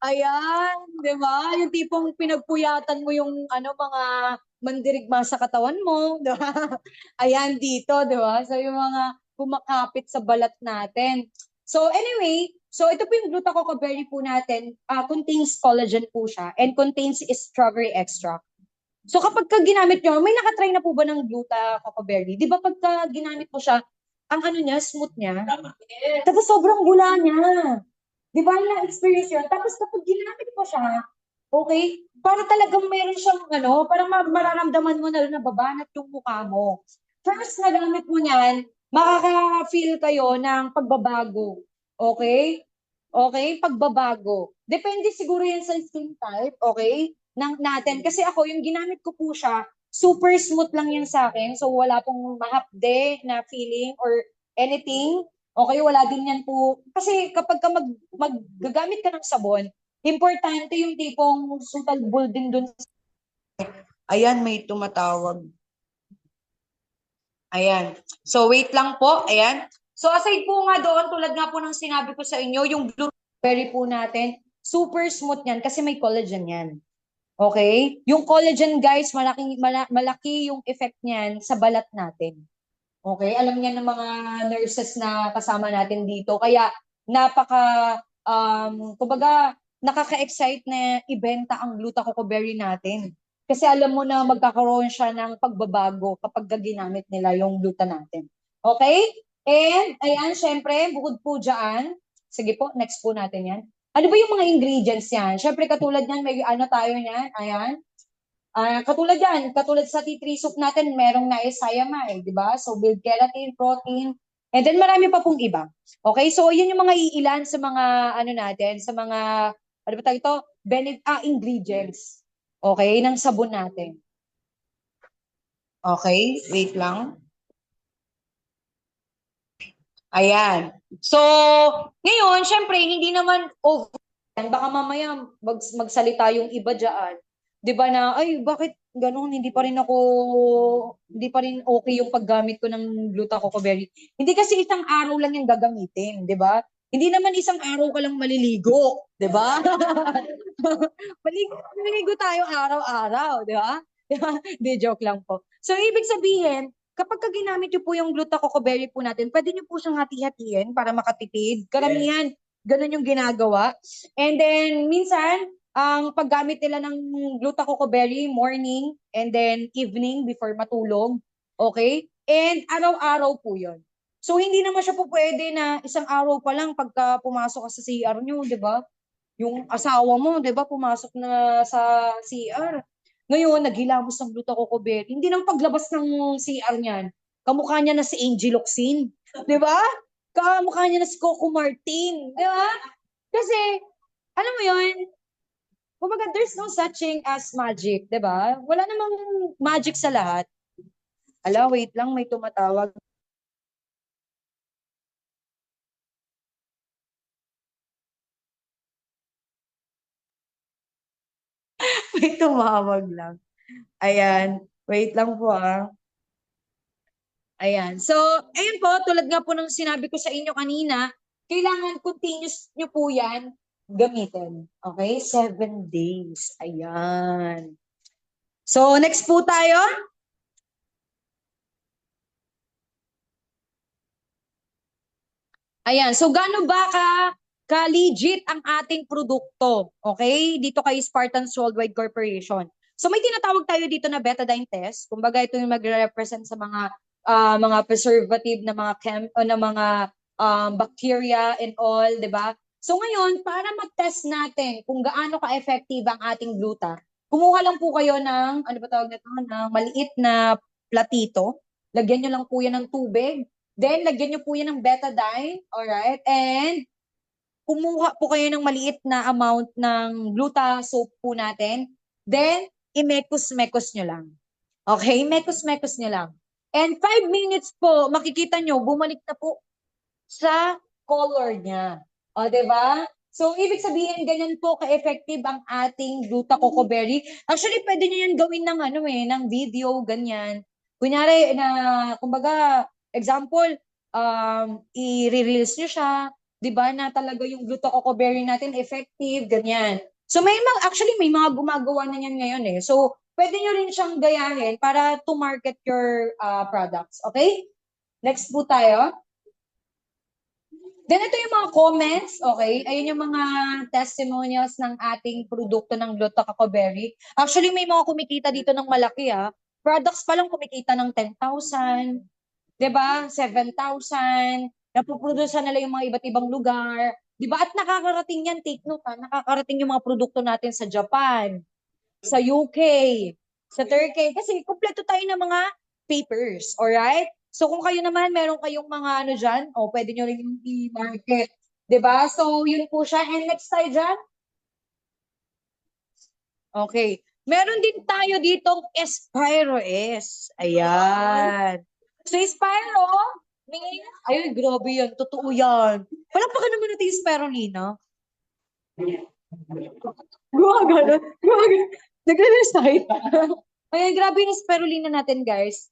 Ayan, 'di ba? Yung tipong pinagpuyatan mo yung mga mandirigma sa katawan mo, 'di ba? Ayan dito, 'di ba? So yung mga kumakapit sa balat natin. So anyway, so ito po yung gluta-coco-berry po natin, contains collagen po siya and contains strawberry extract. So kapag ka ginamit nyo, may nakatry na po ba ng gluta-coco-berry? Di ba pagka ginamit mo siya, ang ano niya, smooth niya, tapos sobrang bula niya. Di ba na-experience yun? Tapos kapag ginamit mo siya, okay, para talagang meron siyang parang mararamdaman mo na nababanat yung mukha mo. First na gamit mo niyan, makaka-feel kayo ng pagbabago. Okay? Okay? Pagbabago. Depende siguro yan sa skin type, okay? Natin. Kasi ako, yung ginamit ko po siya, super smooth lang yan sa akin. So, wala pong mahapde na feeling or anything. Okay, wala din yan po. Kasi kapag ka maggagamit ka ng sabon, importante yung tipong suitable din dun. Ayan, may tumatawag. Ayan. So, wait lang po. Ayan. So, aside po nga doon, tulad nga po ng sinabi ko sa inyo, yung blueberry po natin, super smooth yan kasi may collagen yan. Okay? Yung collagen, guys, malaki yung effect niyan sa balat natin. Okay? Alam niya ng mga nurses na kasama natin dito. Kaya, kumbaga, nakaka-excite na ibenta ang gluta-coco-berry natin. Kasi alam mo na magkakaroon siya ng pagbabago kapag ginamit nila yung gluta natin. Okay? And, ayan, syempre, bukod po dyan, sige po, next po natin yan. Ano ba yung mga ingredients yan? Syempre, katulad yan, may tayo yan, ayan. Katulad sa tea tree soup natin, merong niacinamide, di ba? So, build keratin, protein, and then marami pa pong iba. Okay, so yun yung mga iilan sa mga, natin, sa mga, ano ba tayo ito? Ingredients. Okay, ng sabon natin. Okay, wait lang. Ayan. So, ngayon, syempre, hindi naman over. Baka mamaya magsalita yung iba dyan. 'Di ba na, ay, bakit gano'n, hindi pa rin okay yung paggamit ko ng Gluta-Coco Berry. Hindi kasi isang araw lang yung gagamitin, 'di ba? Hindi naman isang araw ka lang maliligo, 'di ba? Maligo tayo araw-araw, 'di ba? 'Di ba? Di, joke lang po. So, ibig sabihin, kapag ginamit niyo po yung Gluta-Coco Berry po natin, pwede niyo po siyang hati-hatiin para makatipid. Karamihan, ganun yung ginagawa. And then, minsan, ang paggamit nila ng Gluta-Coco Berry, morning and then evening before matulog. Okay? And araw-araw po yun. So, hindi naman siya po pwede na isang araw pa lang pagka pumasok ka sa CR nyo, di ba? Yung asawa mo, di ba, pumasok na sa CR. Ngayon, naghilamos ng Gluta-Coco Berry. Hindi nang paglabas ng CR niyan, kamukha niya na si Angie Locsin. Di ba? Kamukha niya na si Coco Martin. Di ba? Kasi, alam mo yun, kumbaga, there's no such thing as magic, 'di ba? Wala namang magic sa lahat. Ala, wait lang, may tumatawag. May tumawag lang. Ayan, wait lang po ah. Ayan. So, ayun po, tulad nga po ng sinabi ko sa inyo kanina, kailangan continuous nyo po yan gamitin. Okay? 7 days. Ayan. So, next po tayo. Ayan. So, gaano ba ka-legit ang ating produkto? Okay? Dito kay Spartans Worldwide Corporation. So, may tinatawag tayo dito na betadine test. Kumbaga, ito yung magre-represent sa mga preservative na mga o na mga bacteria and all, 'di ba? So ngayon, para mag-test natin kung gaano ka-effective ang ating gluta, kumuha lang po kayo ng, ano ba tawag nito, ng maliit na platito. Lagyan nyo lang po yan ng tubig. Then, lagyan nyo po yan ng betadine, alright? And, kumuha po kayo ng maliit na amount ng gluta soap po natin. Then, imekos-mekos nyo lang. Okay? Mekos-mekos nyo lang. And 5 minutes po, makikita nyo, bumalik na po sa color niya. O, diba? So, ibig sabihin, ganyan po ka-effective ang ating Gluta-Coco Berry. Actually, pwede nyo yan gawin ng, ng video, ganyan. Kunyari, kumbaga, example, i-release nyo siya, di ba, na talaga yung Gluta-Coco Berry natin effective, ganyan. So, actually, may mga gumagawa na yan ngayon eh. So, pwede nyo rin siyang gayahin para to market your products. Okay? Next po tayo. Then ito yung mga comments, okay? Ayun yung mga testimonials ng ating produkto ng Gluta-Coco Berry. Actually, may mga kumikita dito ng malaki ah. Products pa lang kumikita ng 10,000, 'di ba? 7,000. Napoproduce nila yung mga iba't ibang lugar. 'Di ba? At nakakarating yan, take note ha, nakakarating yung mga produkto natin sa Japan, sa UK, sa Turkey. Kasi kumpleto tayo ng mga papers, alright? So kung kayo naman, meron kayong mga ano dyan, pwede nyo rin yung i-market. 'Di ba? So yun po siya. And next tayo dyan. Okay. Meron din tayo ditong Espiro S. Ayan. So Espiro, may... Ayun, grabe yan. Totoo yan. Palakpakan naman natin yung Spirulina. Gumagano. Gumagano. Nag-recite. Ayan, grabe yung spirulina natin, guys.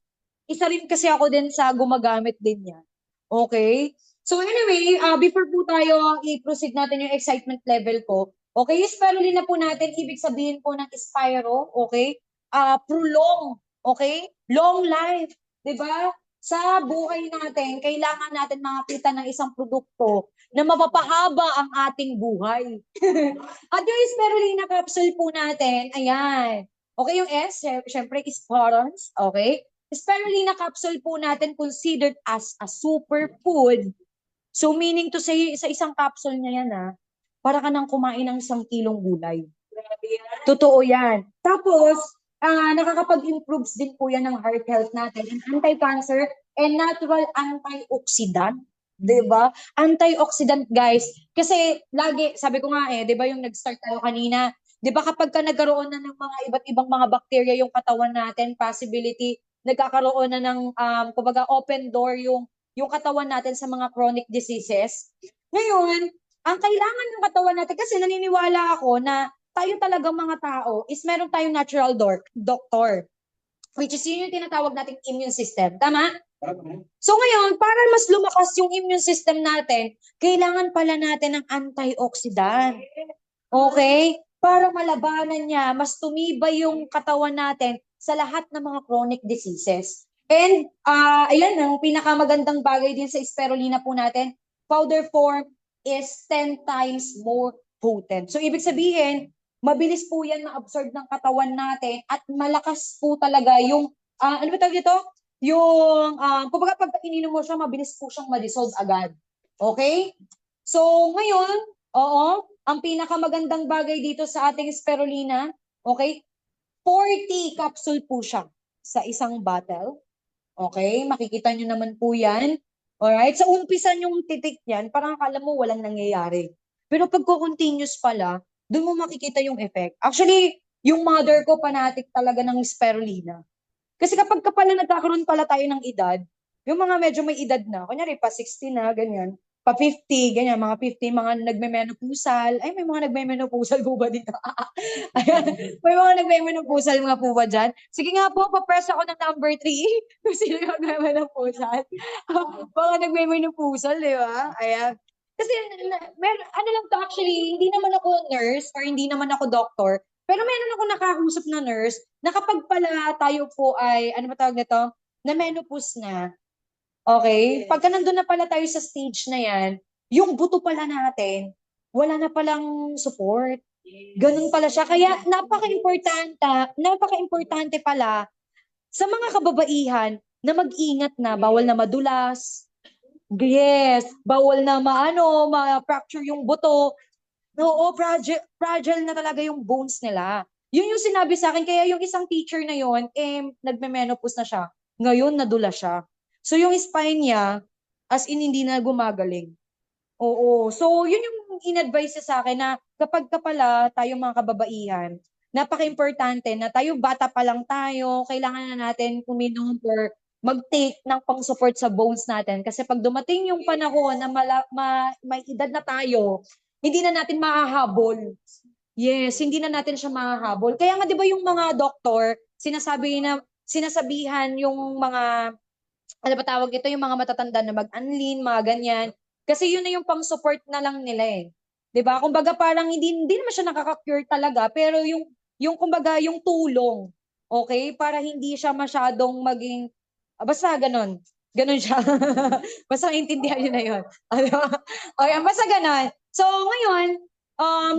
Isa rin kasi ako din sa gumagamit din niya. Okay? So anyway, before po tayo i-proceed natin yung excitement level ko, okay, yung spirulina po natin, ibig sabihin po ng spiro, okay? Prolong, okay? Long life, di ba? Sa buhay natin, kailangan natin makakita ng isang produkto na mapapahaba ang ating buhay. At yung spirulina capsule po natin, ayan. Okay, yung S, syempre is Spartans, okay? Spirulina capsule po natin considered as a superfood. So meaning to say, sa isang capsule niya yan para ka nang kumain ng 1 kilong gulay. Totoo yan. Tapos, nakakapag-improves din po yan ng heart health natin, and anti-cancer, and natural antioxidant. 'Di ba? Antioxidant, guys. Kasi lagi, sabi ko nga 'di ba yung nag-start tayo kanina, 'di ba kapag ka nagkaroon na ng mga iba't ibang mga bacteria yung katawan natin, possibility nagkakaroon na ng kumbaga open door yung katawan natin sa mga chronic diseases. Ngayon, ang kailangan ng katawan natin, kasi naniniwala ako na tayo talaga mga tao is meron tayong natural doctor, which is yun yung tinatawag nating immune system. Tama? So ngayon, para mas lumakas yung immune system natin, kailangan pala natin ng antioxidant. Okay? Para malabanan niya, mas tumibay yung katawan natin sa lahat ng mga chronic diseases. And, ayan, ang pinakamagandang bagay din sa spirulina po natin, powder form is 10 times more potent. So, ibig sabihin, mabilis po yan ma-absorb ng katawan natin at malakas po talaga yung, ano ba tawag dito? Yung, kumbaga pag ininom mo siya, mabilis po siyang ma-dissolve agad. Okay? So, ngayon, oo, ang pinakamagandang bagay dito sa ating spirulina, okay, 40 capsule po siya sa isang bottle. Okay, makikita nyo naman po yan. Alright, sa umpisa yung titik yan, parang akala mo walang nangyayari. Pero pag continuous pala, doon mo makikita yung effect. Actually, yung mother ko fanatic talaga ng spirulina. Kasi kapag ka pala nagkakaroon pala tayo ng edad, yung mga medyo may edad na, kunyari pa 60 na, ganyan, pa 50, ganyan, mga 50, mga nagme-menopausal. Ay, may mga nagme-menopausal po ba dito? Ayan, may mga nagme-menopausal mga po ba dyan? Sige nga po, papress ako ng number 3 kung sino yung nagme-menopausal. Mga nagme-menopausal, di ba? Ayan. Kasi, ano lang to actually, hindi naman ako nurse or hindi naman ako doctor, pero meron ako nakausap na nurse na kapag pala tayo po ay, ano ba tawag nito, na menopause na, okay, pagka nandun na pala tayo sa stage na yan, yung buto pala natin, wala na palang support. Ganun pala siya. Kaya napaka-importante pala sa mga kababaihan na mag-ingat na, bawal na madulas, yes, bawal na ma-fracture yung buto. Oo, fragile na talaga yung bones nila. Yun yung sinabi sa akin. Kaya yung isang teacher na yun, nagme-menopause na siya. Ngayon, nadula siya. So, yung spine niya, as in, hindi na gumagaling. Oo. So, yun yung in-advise niya sa akin na kapag ka pala tayo mga kababaihan, napaka-importante na tayo bata pa lang tayo, kailangan na natin uminom or mag-take ng pang-support sa bones natin. Kasi pag dumating yung panahon na may edad na tayo, hindi na natin mahahabol. Yes, hindi na natin siya mahahabol. Kaya nga 'di ba yung mga doktor, sinasabihan yung mga ano ba tawag ito, yung mga matatanda na mag-anlin, mga ganyan. Kasi yun na yung pang-support na lang nila eh. 'Di ba? Kumbaga parang hindi naman siya nakaka-cure talaga, pero yung kumbaga yung tulong, okay? Para hindi siya masyadong maging basta ganon. Ganon siya. Basta intindihan niyo na yun. Ano? O yan, basta ganon. So ngayon,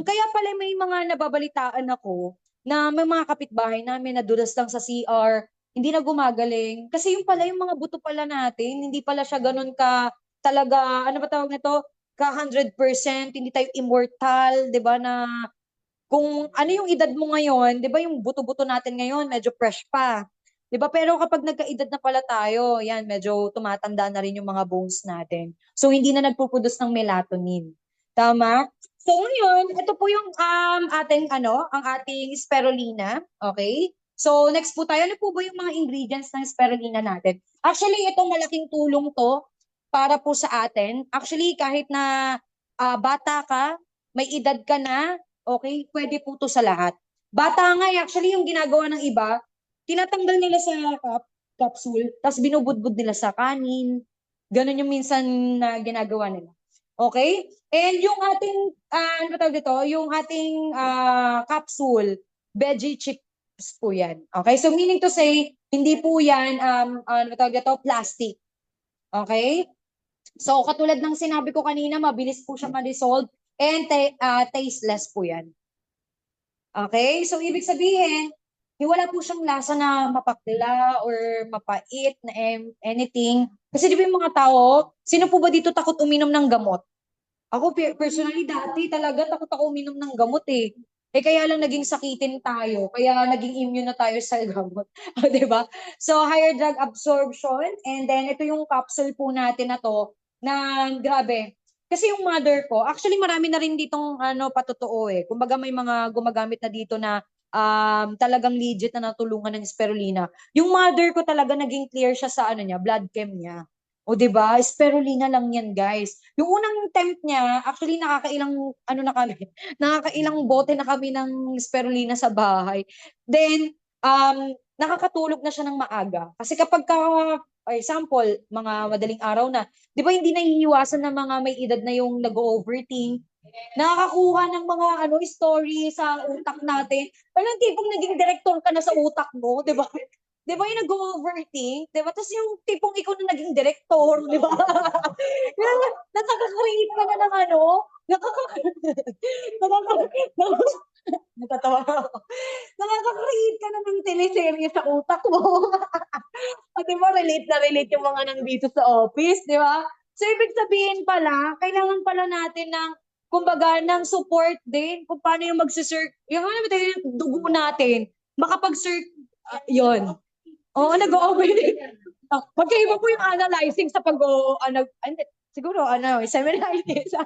kaya pala may mga nababalitaan ako na may mga kapitbahay namin na dulas lang sa CR, hindi na gumagaling. Kasi yung pala, yung mga buto pala natin, hindi pala siya ganun ka talaga, ano ba tawag nito? Ka 100%, hindi tayo immortal, 'di ba? Na kung ano yung edad mo ngayon, 'di ba yung buto-buto natin ngayon, medyo fresh pa. 'Di ba? Pero kapag nagkaedad na pala tayo, yan, medyo tumatanda na rin yung mga bones natin. So hindi na nagpo-produce ng melatonin. Tama? So ngayon, ito po yung ang ating spirulina, okay? So next po tayo, ano po ba yung mga ingredients ng spirulina natin? Actually, ito malaking tulong to para po sa atin. Actually, kahit na bata ka, may edad ka na, okay, pwede po to sa lahat. Bata nga, actually, yung ginagawa ng iba, tinatanggal nila sa capsule, tapos binubudbud nila sa kanin. Ganun yung minsan na ginagawa nila. Okay? And yung ating, ano ba tawag dito? Yung ating capsule, veggie chips po yan. Okay? So meaning to say, hindi po yan, ano ba tawag dito? Plastic. Okay? So katulad ng sinabi ko kanina, mabilis po siya ma-dissolve and tasteless po yan. Okay? So ibig sabihin, wala po siyang lasa na mapakla or mapait na anything. Kasi di ba yung mga tao, sino po ba dito takot uminom ng gamot? Ako personally dati talaga takot ako uminom ng gamot eh. Eh kaya lang naging sakitin tayo, kaya naging immune na tayo sa gamot. 'Di ba? So higher drug absorption and then ito yung capsule po natin na to na grabe. Kasi yung mother ko, actually marami na rin ditong patotoo eh. Kumbaga may mga gumagamit na dito na talagang legit na natulungan ng spirulina. Yung mother ko talaga naging clear siya sa blood chem niya. O, di ba? Spirulina lang yan, guys. Yung unang temp niya, actually, nakakailang, ano na kami, nakakailang bote na kami ng spirulina sa bahay. Then, nakakatulog na siya ng maaga. Kasi kapag example, mga madaling araw na, di ba hindi naiiwasan ng mga may edad na yung nag-overthink, nakakakuha ng mga story sa utak natin. Parang tipong naging director ka na sa utak mo, di ba? Di ba yung nag-overthink? Di ba? Tapos yung tipong ikaw na naging director, di ba? Nakaka-create ka na ng nakaka- natatawa ako. Nakaka-create ka na ng teleserye sa utak mo. At di ba, relate na relate yung mga nandito sa office, di ba? So, ibig sabihin pala, kailangan pala natin ng, kumbaga, ng support din kung paano yung yung yung dugo natin, yun. Oo, nag-overthink. Magkaiba po yung analyzing sa siguro, seminar-analysis.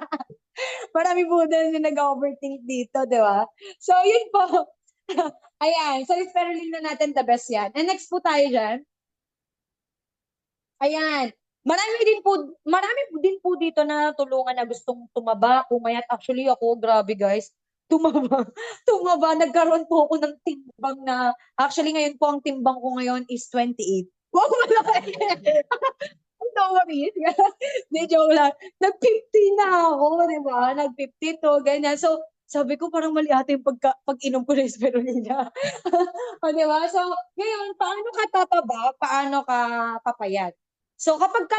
Marami po din yung nag-overthink dito, di ba? So, yun po. Ayan. So, spirulina natin the best yan. And next po tayo dyan. Ayan. Marami din po dito na tulungan na gustong tumaba, pumayat. Actually, ako, grabe guys. Tumaba. Tumaba. Nagkaroon po ako ng timbang na, actually, ngayon po, ang timbang ko ngayon is 28. Wow, malaki. No worries. Hindi, joke lang. Nag-50 na ako, di ba? Nag-52, ganyan. So, sabi ko parang mali ata yung pag-inom ko ng spirulina. O, di ba? So, ngayon, paano ka tataba? Paano ka papayat? So, kapag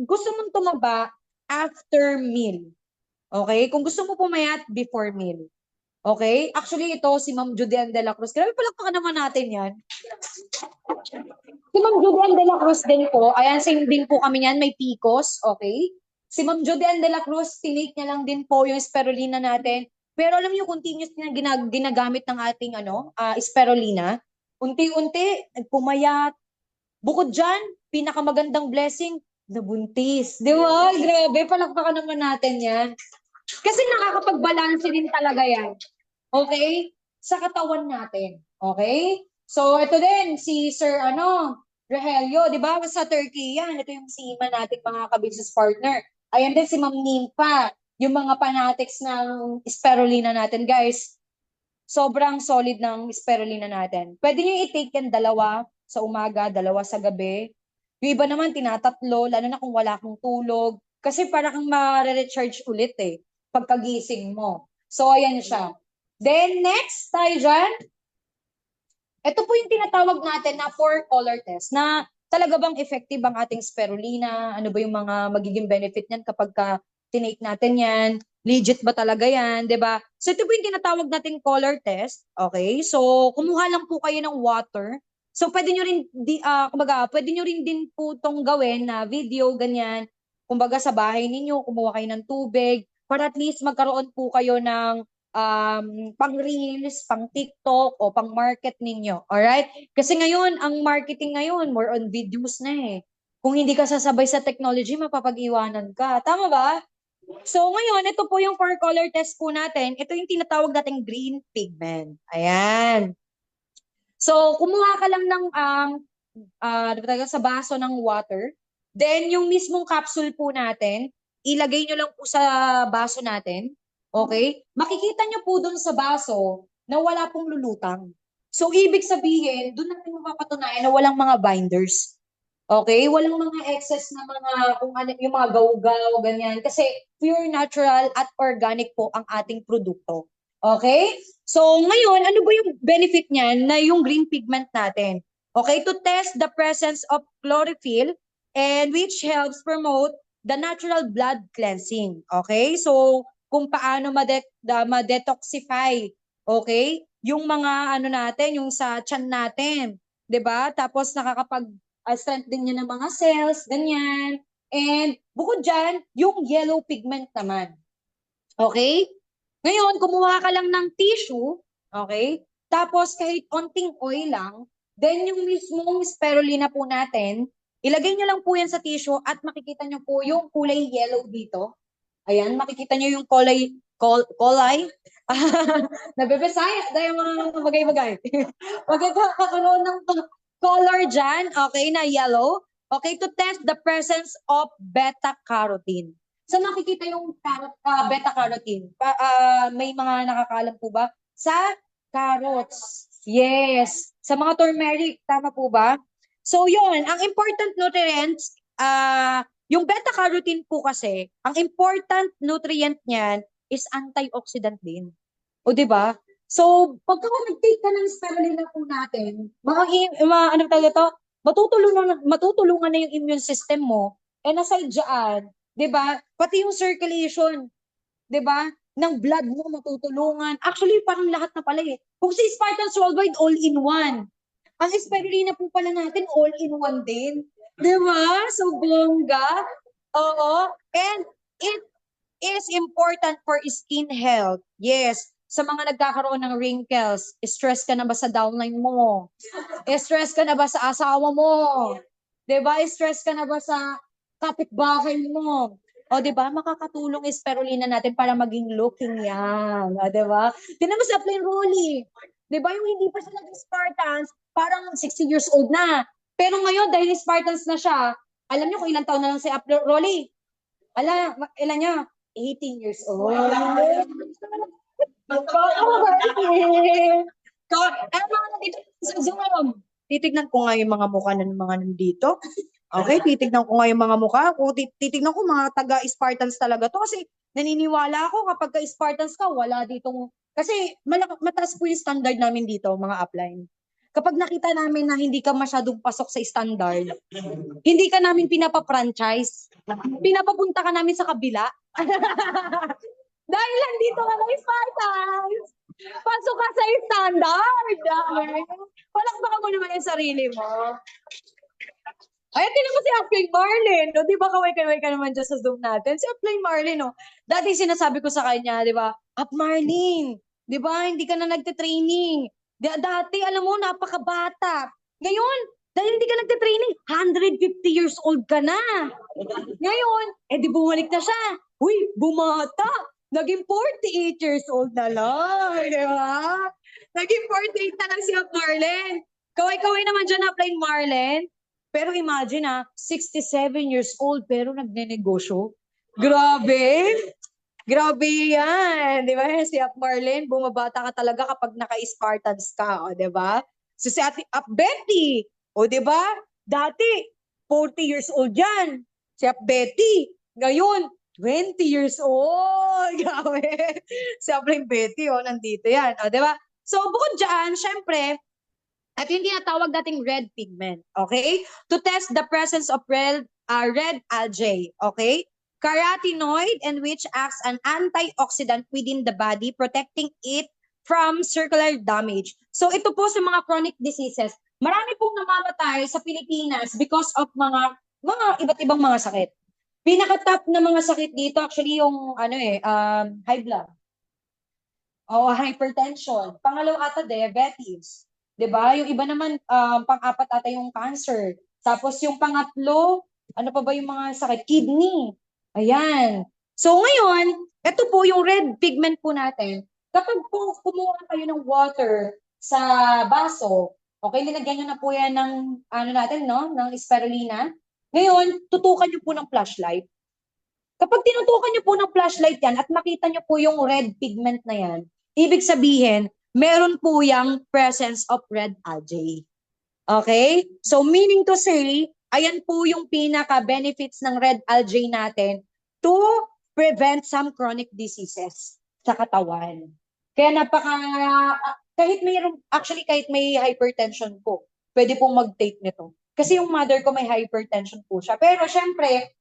gusto mong tumaba, after meal. Okay? Kung gusto mo pumayat, before meal. Okay? Actually, ito, si Ma'am Judean de la Cruz. Grabe, palakpakan naman natin yan. Si Ma'am Judean de la Cruz din po. Ayan, same din po kami niyan. May PCOS, okay? Si Ma'am Judean de la Cruz, tinake niya lang din po yung spirulina natin. Pero alam niyo, continuous na ginagamit ng ating spirulina. Unti-unti, pumayat. Bukod dyan, pinakamagandang blessing, nabuntis. Di ba? Grabe, palakpakan naman natin yan. Kasi nakakapag-balance din talaga yan. Okay? Sa katawan natin. Okay? So, ito din, si Sir, Rogelio, di ba? Sa Turkey yan. Ito yung sima natin mga ka-business partner. Ayan din si Ma'am Nimpa. Yung mga fanatics ng spirulina natin, guys. Sobrang solid ng spirulina natin. Pwede nyo i-take yan dalawa sa umaga, dalawa sa gabi. Yung iba naman, tinatatlo, lalo na kung wala kang tulog. Kasi para kang ma-recharge ulit pagkagising mo. So, ayan siya. Then, next tayo dyan. Ito po yung tinatawag natin na 4-color test na talaga bang effective ang ating spirulina? Ano ba yung mga magiging benefit niyan kapag tinake natin yan? Legit ba talaga yan? 'Di ba? So ito po yung tinatawag nating color test. Okay? So kumuha lang po kayo ng water. So pwede nyo rin, kumbaga, pwede nyo rin din po itong gawin na video, ganyan. Kumbaga sa bahay ninyo, kumuha kayo ng tubig para at least magkaroon po kayo ng pang Reels, pang TikTok, o pang market ninyo. Alright? Kasi ngayon, ang marketing ngayon, more on videos na Kung hindi ka sasabay sa technology, mapapag-iwanan ka. Tama ba? So ngayon, ito po yung 4-color test po natin. Ito yung tinatawag nating green pigment. Ayan. So, kumuha ka lang ng sa baso ng water. Then, yung mismong capsule po natin, ilagay nyo lang po sa baso natin. Okay? Makikita nyo po dun sa baso na wala pong lulutang. So, ibig sabihin, dun natin mapapatunayan na walang mga binders. Okay? Walang mga excess na kung ano, yung mga gaw-gaw, ganyan. Kasi pure natural at organic po ang ating produkto. Okay? So, ngayon, ano ba yung benefit niyan na yung green pigment natin? Okay? To test the presence of chlorophyll and which helps promote the natural blood cleansing. Okay? So, kung paano ma-detoxify, okay? Yung mga natin, yung sa tiyan natin, 'di ba? Tapos nakakapag-strength din niya ng mga cells, ganyan. And bukod diyan, yung yellow pigment naman. Okay? Ngayon, kumuha ka lang ng tissue, okay? Tapos kahit onting oil lang, then yung mismong spirulina po natin, ilagay nyo lang po yan sa tissue at makikita nyo po yung kulay yellow dito. Ayan, makikita nyo yung kulay. Nabibisaya, dahil mga bagay-bagay. Magkakaroon ng color dyan, okay, na yellow. Okay, to test the presence of beta-carotene. So nakikita yung beta-carotene. May mga nakakalam po ba? Sa carrots. Yes. Sa mga turmeric, tama po ba? So yun, ang important nutrients, yung beta-carotene po kasi, ang important nutrient niyan is antioxidant din. O di ba? So, pagka nag-take ka ng spirulina po natin, ano talaga to? Matutulungan na yung immune system mo. And aside dyan, di ba? Pati yung circulation, di ba? Ng blood mo matutulungan. Actually, parang lahat na pala eh. Kung si Spartans Worldwide, all-in-one. Ang spirulina po pala natin, all-in-one din. Di ba? So, bongga. Oo. And it is important for skin health. Yes. Sa mga nagkakaroon ng wrinkles, stress ka na ba sa downline mo? Stress ka na ba sa asawa mo? 'Di ba? Stress ka na ba sa kapitbahay mo? O 'di ba? Makakatulong yung spirulina natin para maging looking young. O 'di ba? Tingnan mo sa plain Rolly. 'Di ba yung hindi pa siya naging Spartans, parang 60 years old na. Pero ngayon dahil Spartans na siya, alam niyo kung ilang taon na lang si Rolly? Ilan niya? 18 years old. Mga nandito sa Zoom. Titignan ko nga yung mga mukha ng mga nandito. Okay, titignan ko nga yung mga mukha. Titignan ko mga taga-Spartans talaga to. Kasi naniniwala ako kapag ka-Spartans ka, wala ditong... Kasi mataas po yung standard namin dito, mga upline. Kapag nakita namin na hindi ka masyadong pasok sa standard, hindi ka namin pinapa-franchise. Pinapapunta ka namin sa kabila. Dahil nandito ka ng Spartans. Pasok ka sa standard. Palakpakan mo naman yung sarili mo. Ay, tinan mo si Upline Marlin. No? Di ba kaway-kaway ka naman dyan sa Zoom natin? Si Upline Marlin, no? Dati sinasabi ko sa kanya, di ba? Up Marlin, di ba? Hindi ka na nagte-training. Dati, alam mo, napakabata. Ngayon, dahil hindi ka nagte-training, 150 years old ka na. Ngayon, di bumalik na siya. Uy, bumata. Naging 48 years old na lang. Di ba? Naging 48 na lang si Up Marlin. Kaway-kaway naman dyan, Upline Marlin. Pero imagine 67 years old pero nagnenegosyo. Grabe! Grabe yan! Di ba? Si Up Marlin, bumabata ka talaga kapag naka-Spartans ka. O, di ba? So si Ate Up Betty, o di ba? Dati, 40 years old yan. Si Up Betty, ngayon, 20 years old. Grabe! Si Up Betty, nandito yan. O, di ba? So, bukod dyan, syempre, at yung tinatawag nating red pigment, okay? To test the presence of red algae, okay? Carotenoid, and which acts an antioxidant within the body, protecting it from circular damage. So ito po sa mga chronic diseases, marami pong namamatay sa Pilipinas because of mga iba't ibang mga sakit. Pinaka-top na mga sakit dito actually yung high blood. O hypertension. Pangalawa ata diabetes. 'Di ba? Yung iba naman pang-apat ata yung cancer. Tapos yung pangatlo, ano pa ba yung mga sakit? Kidney. Ayan. So ngayon, ito po yung red pigment po natin. Kapag po kumuha kayo ng water sa baso, okay, linagyan nyo na po yan ng ng spirulina. Ngayon, tutukan nyo po ng flashlight. Kapag tinutukan nyo po ng flashlight yan at makita nyo po yung red pigment na yan, ibig sabihin, meron po yung presence of red algae. Okay? So meaning to say, ayan po yung pinaka-benefits ng red algae natin to prevent some chronic diseases sa katawan. Kaya kahit may hypertension po, pwede pong mag-take nito. Kasi yung mother ko may hypertension po siya. Pero syempre,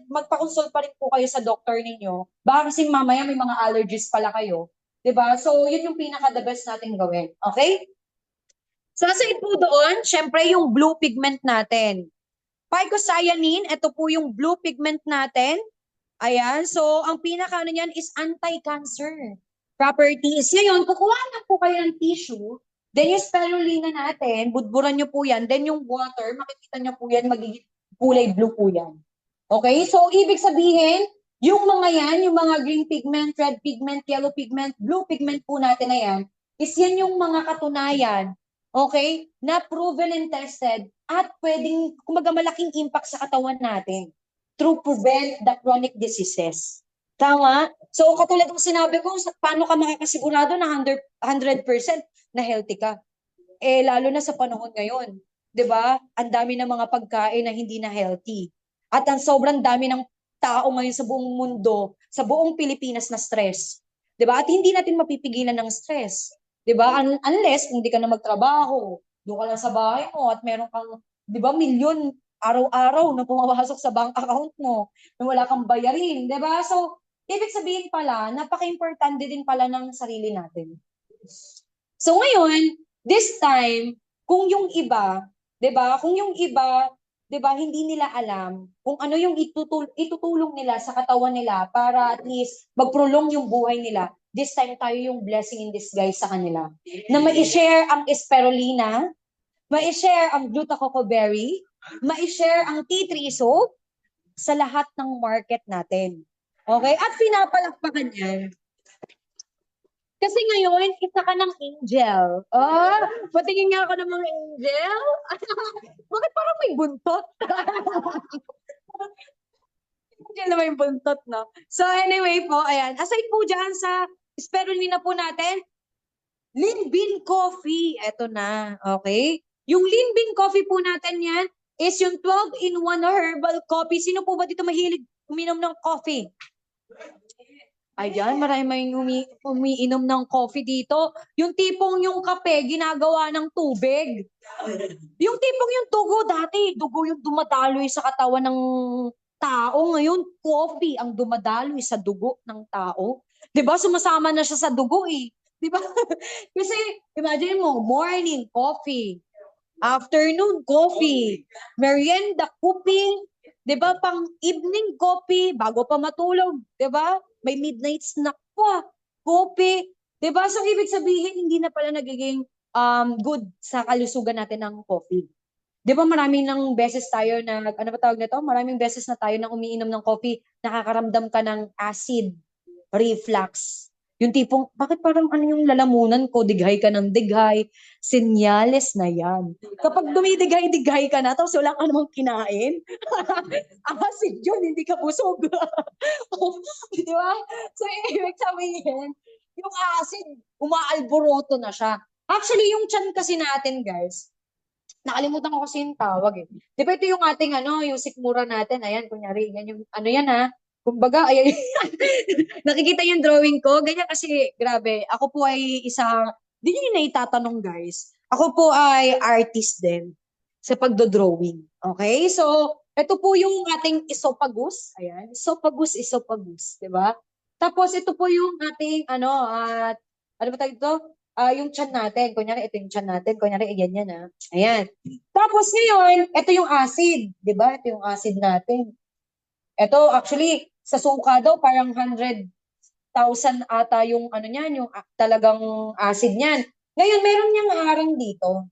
magpa-consult pa rin po kayo sa doctor ninyo. Baka kasi mamaya may mga allergies pala kayo. 'Di ba? So, yun yung pinaka-the best natin gawin. Okay? So, aside po doon, syempre yung blue pigment natin. Phycocyanin, ito po yung blue pigment natin. Ayan. So, ang pinaka niyan is anti-cancer properties. Ngayon, kukuha na po kayo ng tissue. Then yung spirulina natin, budburan nyo po yan. Then yung water, makikita nyo po yan, magiging kulay blue po yan. Okay? So, ibig sabihin, yung mga yan, yung mga green pigment, red pigment, yellow pigment, blue pigment po natin na yan, is yan yung mga katunayan okay, na proven and tested at pwedeng, kumaga malaking impact sa katawan natin through prevent the chronic diseases. Tama? So, katulad ng sinabi ko, paano ka makakasigurado na 100% na healthy ka? Eh, lalo na sa panahon ngayon. 'Di ba? Ang dami ng mga pagkain na hindi na healthy. At ang sobrang dami ng tao ngayon sa buong mundo, sa buong Pilipinas na stress. 'Di ba? At hindi natin mapipigilan ng stress. 'Di ba? Unless hindi ka na magtrabaho, doon ka lang sa bahay mo at meron kang, 'di ba, milyon araw-araw na pumapasok sa bank account mo na wala kang bayarin, 'di ba? So, ibig sabihin pala, napaka-importante din pala ng sarili natin. So ngayon, this time, kung yung iba, 'di ba? Kung yung iba, 'di ba, hindi nila alam kung ano yung itutulong nila sa katawan nila para at least magprolong yung buhay nila. This time tayo yung blessing in disguise sa kanila. Na mai-share ang spirulina, mai-share ang glucococo berry, mai-share ang tea tree soap sa lahat ng market natin. Okay? At pinapalakpakan yan. Kasi ngayon, isa ka ng angel. Oh, patingin nga ako ng mga angel. Bakit parang may buntot? Angel na may buntot, no? So anyway po, ayan. Aside po dyan sa spirulina po natin, Linbin Coffee. Eto na, okay? Yung Linbin Coffee po natin yan is yung 12-in-1 herbal coffee. Sino po ba dito mahilig uminom ng coffee? Ayan, marami may umiinom ng coffee dito. Yung tipong yung kape, ginagawa ng tubig. Yung tipong yung dugo yung dumadaloy sa katawan ng tao. Ngayon, coffee ang dumadaloy sa dugo ng tao. 'Di ba? Sumasama na siya sa dugo eh. 'Di ba? Kasi imagine mo, morning coffee, afternoon coffee, merienda coffee, 'di ba? Pang evening coffee bago pa matulog, 'di ba? May midnight snack pa, coffee, 'di ba? So ibig sabihin hindi na pala nagiging good sa kalusugan natin ng coffee. 'Di ba maraming nang beses tayo na ano ba tawag nito? Maraming beses na tayo nang umiinom ng coffee, nakakaramdam ka ng acid reflux. Yung tipong, bakit parang ano yung lalamunan ko, dighay ka ng dighay, senyales na yan. Kapag dumidighay-dighay ka na, tapos wala ka namang kinain, acid yun, hindi ka busog. Di ba? So, ibig sabihin, yung acid, umaalboroto na siya. Actually, yung chan kasi natin, guys, nakalimutan ko kasi yung tawag eh. Di ba ito yung ating ano, yung sikmura natin, ayan, kunyari, yan yung, ano yan ha, kumbaga, ayan, nakikita yung drawing ko, ganyan kasi, grabe, ako po ay isang, di nyo yung naitatanong guys, ako po ay artist din sa pagdodrawing. Okay? So, ito po yung ating esophagus. Ayan, esophagus, di ba? Tapos, ito po yung ating, ano, ano ba tayo ito? Yung chan natin. Kunyari, ito yung chan natin. Kunyari, ganyan ha. Ayan. Tapos ngayon, ito yung acid. Di ba? Ito yung acid natin. Ito, actually, sa suka daw, parang 100,000 ata yung ano niyan, yung talagang acid niyan. Ngayon, meron niyang harang dito.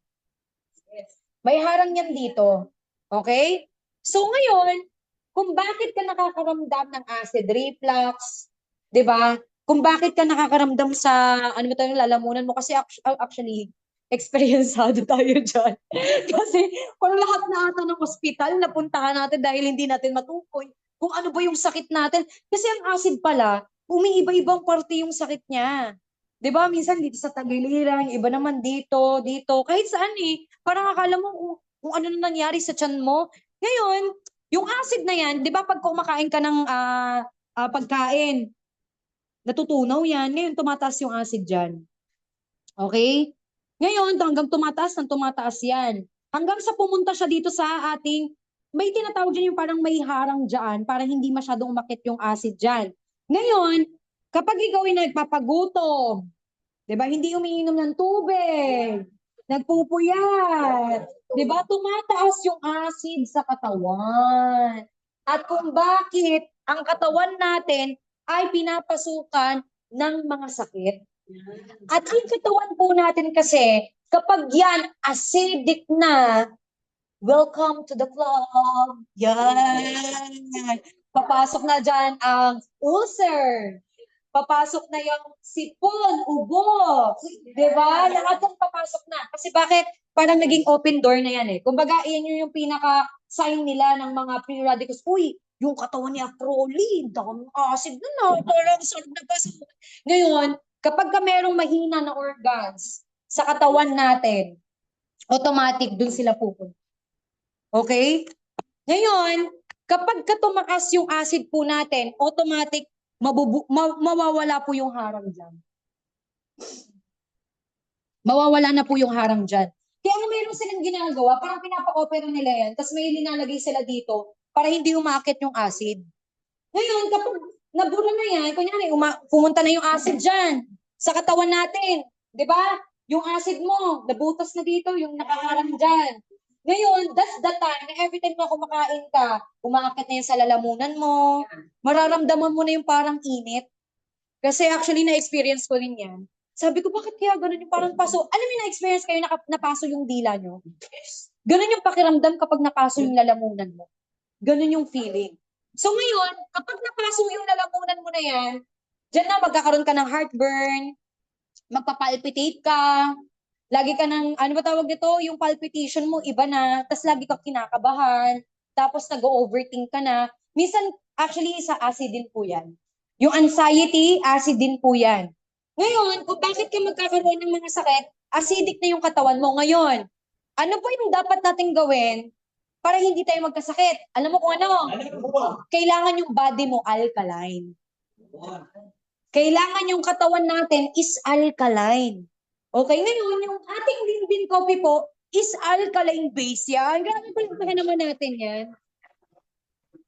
May harang yan dito. Okay? So ngayon, kung bakit ka nakakaramdam ng acid reflux, 'di ba? Kung bakit ka nakakaramdam sa ano ba tayo lalamunan mo kasi actually experiencado tayo diyan. Kasi kung lahat na ata ng ospital napuntahan natin dahil hindi natin matukoy kung ano ba yung sakit natin. Kasi ang acid pala, umiiba-ibang parte yung sakit niya. 'Di ba? Minsan dito sa tagiliran, iba naman dito, dito, kahit saan eh. Parang akala mo kung ano na nangyari sa tiyan mo. Ngayon, yung acid na yan, 'di ba pag kumakain ka ng pagkain, natutunaw yan. Ngayon tumataas yung acid diyan. Okay? Ngayon, hanggang tumataas yan. Hanggang sa pumunta siya dito sa ating, may tinatawag dyan yung parang may harang dyan para hindi masyadong umakit yung acid dyan. Ngayon, kapag ikaw ay nagpapagutom, di ba, hindi umiinom ng tubig, nagpupuyat, di ba, tumataas yung acid sa katawan. At kung bakit ang katawan natin ay pinapasukan ng mga sakit. At ang katawan po natin kasi, kapag yan acidic na, welcome to the club. Yan. Papasok na dyan ang ulcer. papasok na yung sipon, ubo. Diba? Lahat ng papasok na. Kasi bakit? Parang naging open door na yan eh. Kumbaga, iyan yung pinaka-sign nila ng mga free radicals. Uy, yung katawan ni Crowley, daming acid na na. Parang sarap na basa. Ngayon, kapag ka merong mahina na organs sa katawan natin, automatic dun sila pupunta. Okay? Ngayon, kapag ka tumakas yung acid po natin, automatic mawawala po yung harang dyan. Mawawala na po yung harang dyan. Kaya nga mayroon silang ginagawa, parang pinapa-opera nila yan, tapos may linalagay sila dito para hindi umakit yung acid. Ngayon, kapag nabura na yan, kunyari, pumunta na yung acid dyan sa katawan natin. Di ba? Yung acid mo, nabutas na dito, yung nakaharang dyan. Ngayon, that's the time na every time na kumakain ka, umaakit na yan sa lalamunan mo, mararamdaman mo na yung parang init. Kasi actually, na-experience ko rin yan. Sabi ko, bakit kaya ganun yung parang paso? Alam mo, na-experience kayo napaso yung dila nyo? Ganun yung pakiramdam kapag napaso yung lalamunan mo. Ganun yung feeling. So ngayon, kapag napaso yung lalamunan mo na yan, dyan na magkakaroon ka ng heartburn, magpapalpitate ka, lagi ka ng, ano ba tawag dito, yung palpitation mo iba na, tapos lagi ka kinakabahan, tapos nag-overthink ka na. Minsan, actually, sa acid din po yan. Yung anxiety, acid din po yan. Ngayon, kung bakit ka magkakaroon ng mga sakit, acidic na yung katawan mo. Ngayon, ano po yung dapat nating gawin para hindi tayo magkasakit? Alam mo kung ano? Kailangan yung body mo alkaline. Kailangan yung katawan natin is alkaline. Okay, ngayon, yung ating Linbin coffee po is alkaline base yan. Grabe pa naman natin yan.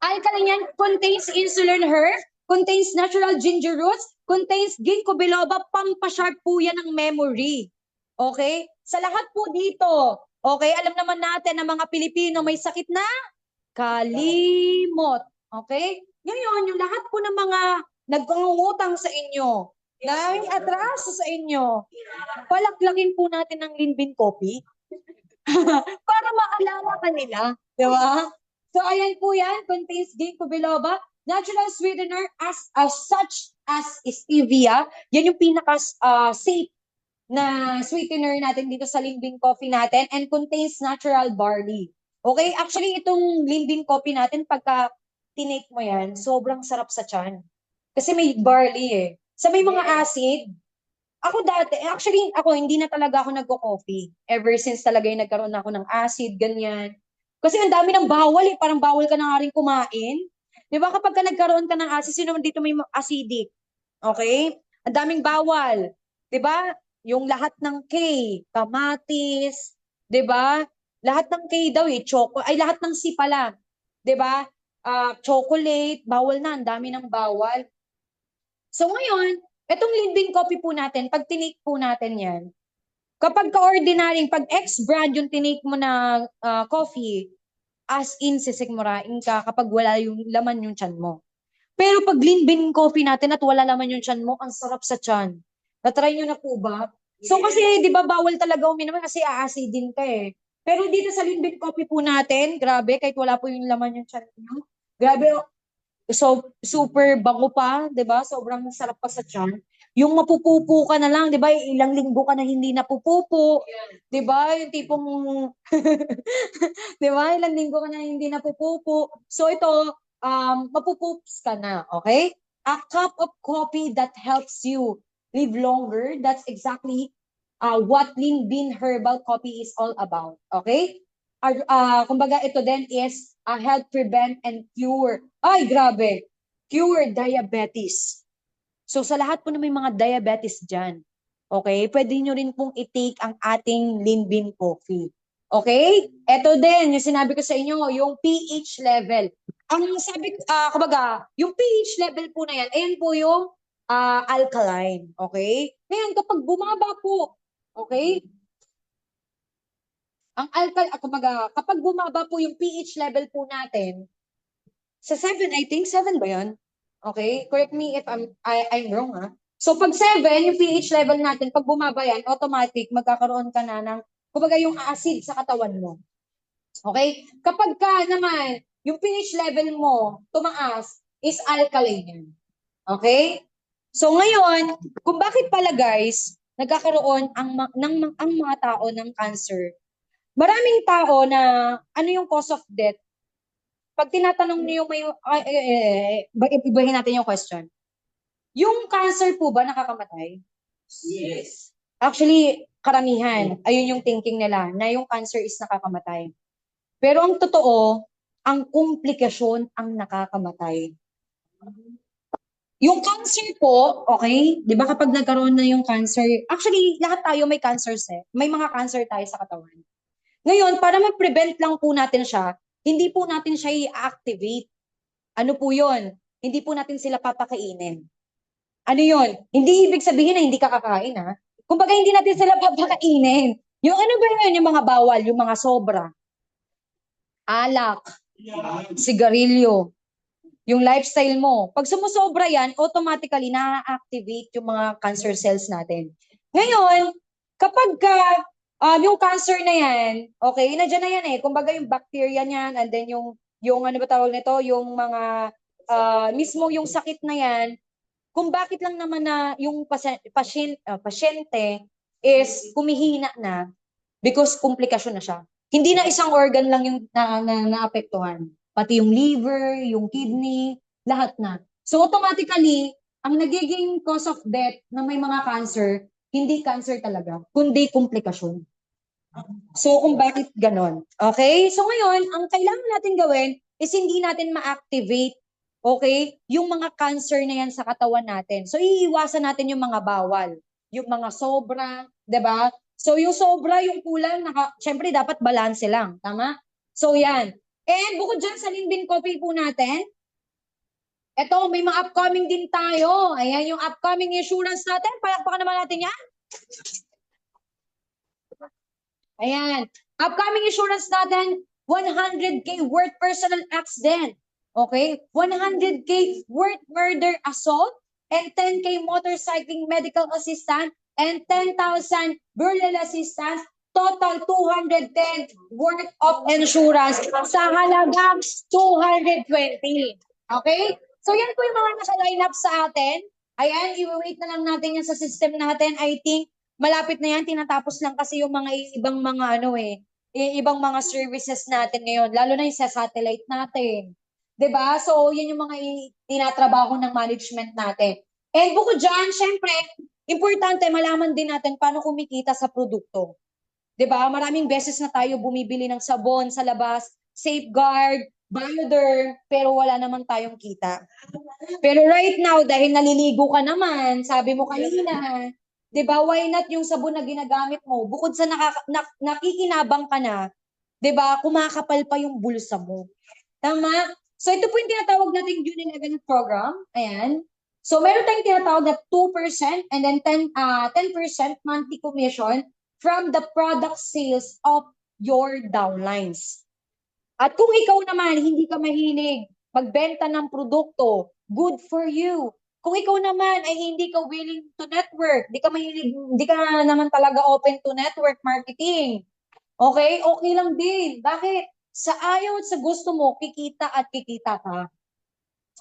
Alkaline yan, contains insulin herb, contains natural ginger roots, contains ginkgo biloba, pampasharp po yan ng memory. Okay? Sa lahat po dito, okay, alam naman natin na mga Pilipino may sakit na kalimot. Okay? Ngayon, yung lahat po ng mga nagpangungutang sa inyo, na may atraso sa inyo, palaklakin po natin ng Linbin Coffee para maalala ka nila. Di ba? So, ayan po yan, contains ginkgo biloba, natural sweetener as such as stevia. Yan yung pinaka-safe na sweetener natin dito sa Linbin Coffee natin and contains natural barley. Okay? Actually, itong Linbin Coffee natin, pagka tinake mo yan, sobrang sarap sa tiyan. Kasi may barley eh. Sa may mga acid, ako dati, actually, ako hindi na talaga ako nagko-coffee. Ever since talaga yung nagkaroon ako ng acid, ganyan. Kasi ang dami ng bawal eh. Parang bawal ka na nga rin kumain. Di ba kapag ka nagkaroon ka ng acid, sino man dito may acidic? Okay? Ang daming bawal. Di ba? Yung lahat ng K, kamatis, di ba? Lahat ng K daw eh, lahat ng C pala. Di ba? Chocolate, bawal na, ang dami ng bawal. So ngayon, itong Linbin Coffee po natin, pag tinake po natin yan, kapag ka-ordinary, pag ex-brand yung tinake mo na coffee, as in sisigmurain ka kapag wala yung laman yung tiyan mo. Pero pag Linbin Coffee natin at wala laman yung tiyan mo, ang sarap sa tiyan. Na-try nyo na po ba? So kasi, di ba, bawal talaga uminom kasi aacidin ka eh. Pero dito sa Linbin Coffee po natin, grabe, kahit wala po yung laman yung tiyan nyo, grabe, so super bango pa, 'di ba? Sobrang sarap pa sa tiyan. Yung mapupupo ka na lang, 'di ba? Ilang linggo ka na hindi napupupo, 'di ba? Yung tipong 'di ba? Ilang linggo ka na hindi napupupo. So ito, mapupups ka na, okay? A cup of coffee that helps you live longer. That's exactly what Linbin Herbal Coffee is all about, okay? Kumbaga ito din is help prevent and cure. Ay, grabe. Cure diabetes. So sa lahat po na may mga diabetes dyan, okay, pwede nyo rin pong i-take ang ating Linbin Coffee. Okay? Ito din, yung sinabi ko sa inyo, yung pH level. Ang sabi, kumbaga, yung pH level po na yan, ayan po yung alkaline. Okay? Ngayon, kapag bumaba po, okay, ang kumbaga, kapag bumaba po yung pH level po natin, sa 7, I think, 7 ba yun? Okay? Correct me if I'm wrong, ha? So, pag 7, yung pH level natin, pag bumaba yan, automatic, magkakaroon ka na ng, kumbaga, yung acid sa katawan mo. Okay? Kapag ka naman, yung pH level mo tumaas, is alkaline yan. Okay? So ngayon, kung bakit pala guys, nagkakaroon ang mga tao ng cancer, maraming tao na ano yung cause of death, pag tinatanong niyo may, ibahin natin yung question. Yung cancer po ba nakakamatay? Yes. Actually, karamihan, ayun yung thinking nila, na yung cancer is nakakamatay. Pero ang totoo, ang komplikasyon ang nakakamatay. Yung cancer po, okay, di ba kapag nagkaroon na yung cancer, actually, lahat tayo may cancer may mga cancer tayo sa katawan. Ngayon, para ma-prevent lang po natin siya, hindi po natin siya i-activate. Ano po yun? Hindi po natin sila papakainin. Ano yun? Hindi ibig sabihin na hindi ka kakain, ha? Kumbaga, hindi natin sila papakainin. Yung ano ba yun? Yung mga bawal, yung mga sobra, alak, sigarilyo, yung lifestyle mo. Pag sumusobra yan, automatically na-activate yung mga cancer cells natin. Ngayon, kapag yung cancer na yan, okay, nandiyan na yan eh. Kumbaga yung bacteria niyan, and then yung ano ba tawag nito, yung mga, mismo yung sakit na yan, kung bakit lang naman na yung pasyente is kumihina na because komplikasyon na siya. Hindi na isang organ lang yung naapektuhan. Pati yung liver, yung kidney, lahat na. So automatically, ang nagiging cause of death na may mga cancer, hindi cancer talaga, kundi komplikasyon. So kung bakit ganon. Okay? So ngayon, ang kailangan natin gawin is hindi natin ma-activate, okay, yung mga cancer na yan sa katawan natin. So iiwasan natin yung mga bawal, yung mga sobra, 'di ba? So yung sobra, yung kulang, syempre dapat balanse lang, tama? So yan. And bukod dyan sa Linbin Coffee po natin, eto, may mga upcoming din tayo. Ayan yung upcoming insurance natin. Palakpakan naman natin yan. Ayan. Upcoming insurance natin, 100K worth personal accident. Okay? 100K worth murder assault and 10K motorcycling medical assistance and 10,000 burial assistance. Total 210 worth of insurance sa halagang 220. Okay? So yan po yung mga naka-line up sa atin. Ayan, i-wait na lang natin yan sa system natin. I think malapit na yan, tinatapos lang kasi yung mga ibang mga ano ibang mga services natin ngayon, lalo na yung sa satellite natin. 'Di ba? So, yan yung mga tinatrabaho ng management natin. And bukod dyan, syempre, importante malaman din natin paano kumikita sa produkto. 'Di ba? Maraming beses na tayo bumibili ng sabon sa labas, Safeguard, Bioderm, pero wala naman tayong kita. Pero right now, dahil naliligo ka naman, sabi mo kanina, 'di ba? Why not yung sabon na ginagamit mo? Bukod sa nakikinabang ka na, 'di ba? Kumakapal pa yung bulsa mo. Tama? So ito po yung tinatawag nating June 11 program. Ayan. So meron tayong tinatawag na 2% and then 10% monthly commission from the product sales of your downlines. At kung ikaw naman hindi ka mahilig magbenta ng produkto, good for you. Kung ikaw naman ay hindi ka willing to network, hindi ka naman talaga open to network marketing, okay? Okay lang din. Bakit? Sa ayaw at sa gusto mo, kikita at kikita ka.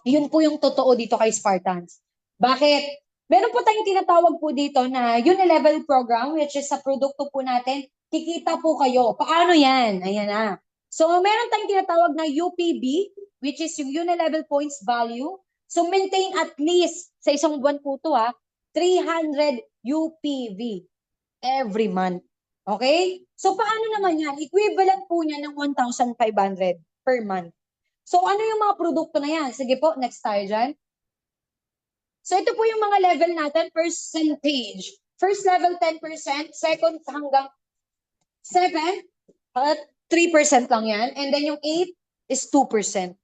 Yun po yung totoo dito kay Spartans. Bakit? Meron po tayong tinatawag po dito na Unilevel program, which is sa produkto po natin, kikita po kayo. Paano yan? Ayan na. So, meron tayong tinatawag na UPB, which is yung Unilevel Points Value. So, maintain at least, sa isang buwan po ito 300 UPV every month. Okay? So, paano naman yan? Equivalent po niya ng 1,500 per month. So, ano yung mga produkto na yan? Sige po, next tayo dyan. So, ito po yung mga level natin, percentage. First level, 10%. Second, hanggang 7, 3% lang yan. And then yung 8 is 2%.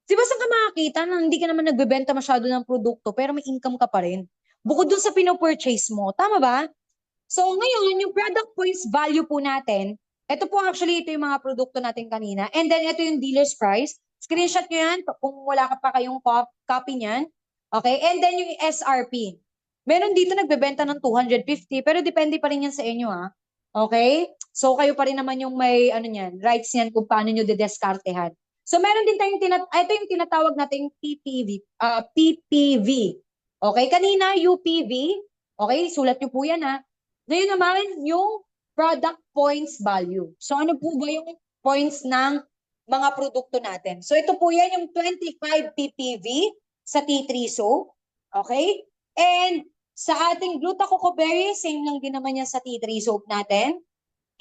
Di ba saan ka makakita na hindi ka naman nagbebenta masyado ng produkto pero may income ka pa rin? Bukod dun sa pinopurchase mo. Tama ba? So, ngayon, yung product points value po natin, ito po actually, ito yung mga produkto natin kanina. And then, ito yung dealer's price. Screenshot nyo yan kung wala ka pa kayong copy niyan. Okay? And then, yung SRP. Meron dito nagbebenta ng 250, pero depende pa rin yan sa inyo, ha? Okay? So, kayo pa rin naman yung may, ano niyan, rights niyan kung paano nyo dideskartehan. So, meron din tayong, ito yung tinatawag nating PPV. Okay, kanina UPV. Okay, sulat niyo po yan ha. Ngayon naman, yung product points value. So ano po ba yung points ng mga produkto natin? So ito po yan yung 25 ppv sa T3 soap. Okay? And sa ating Glutacocoberry, same lang din naman yan sa T3 soap natin.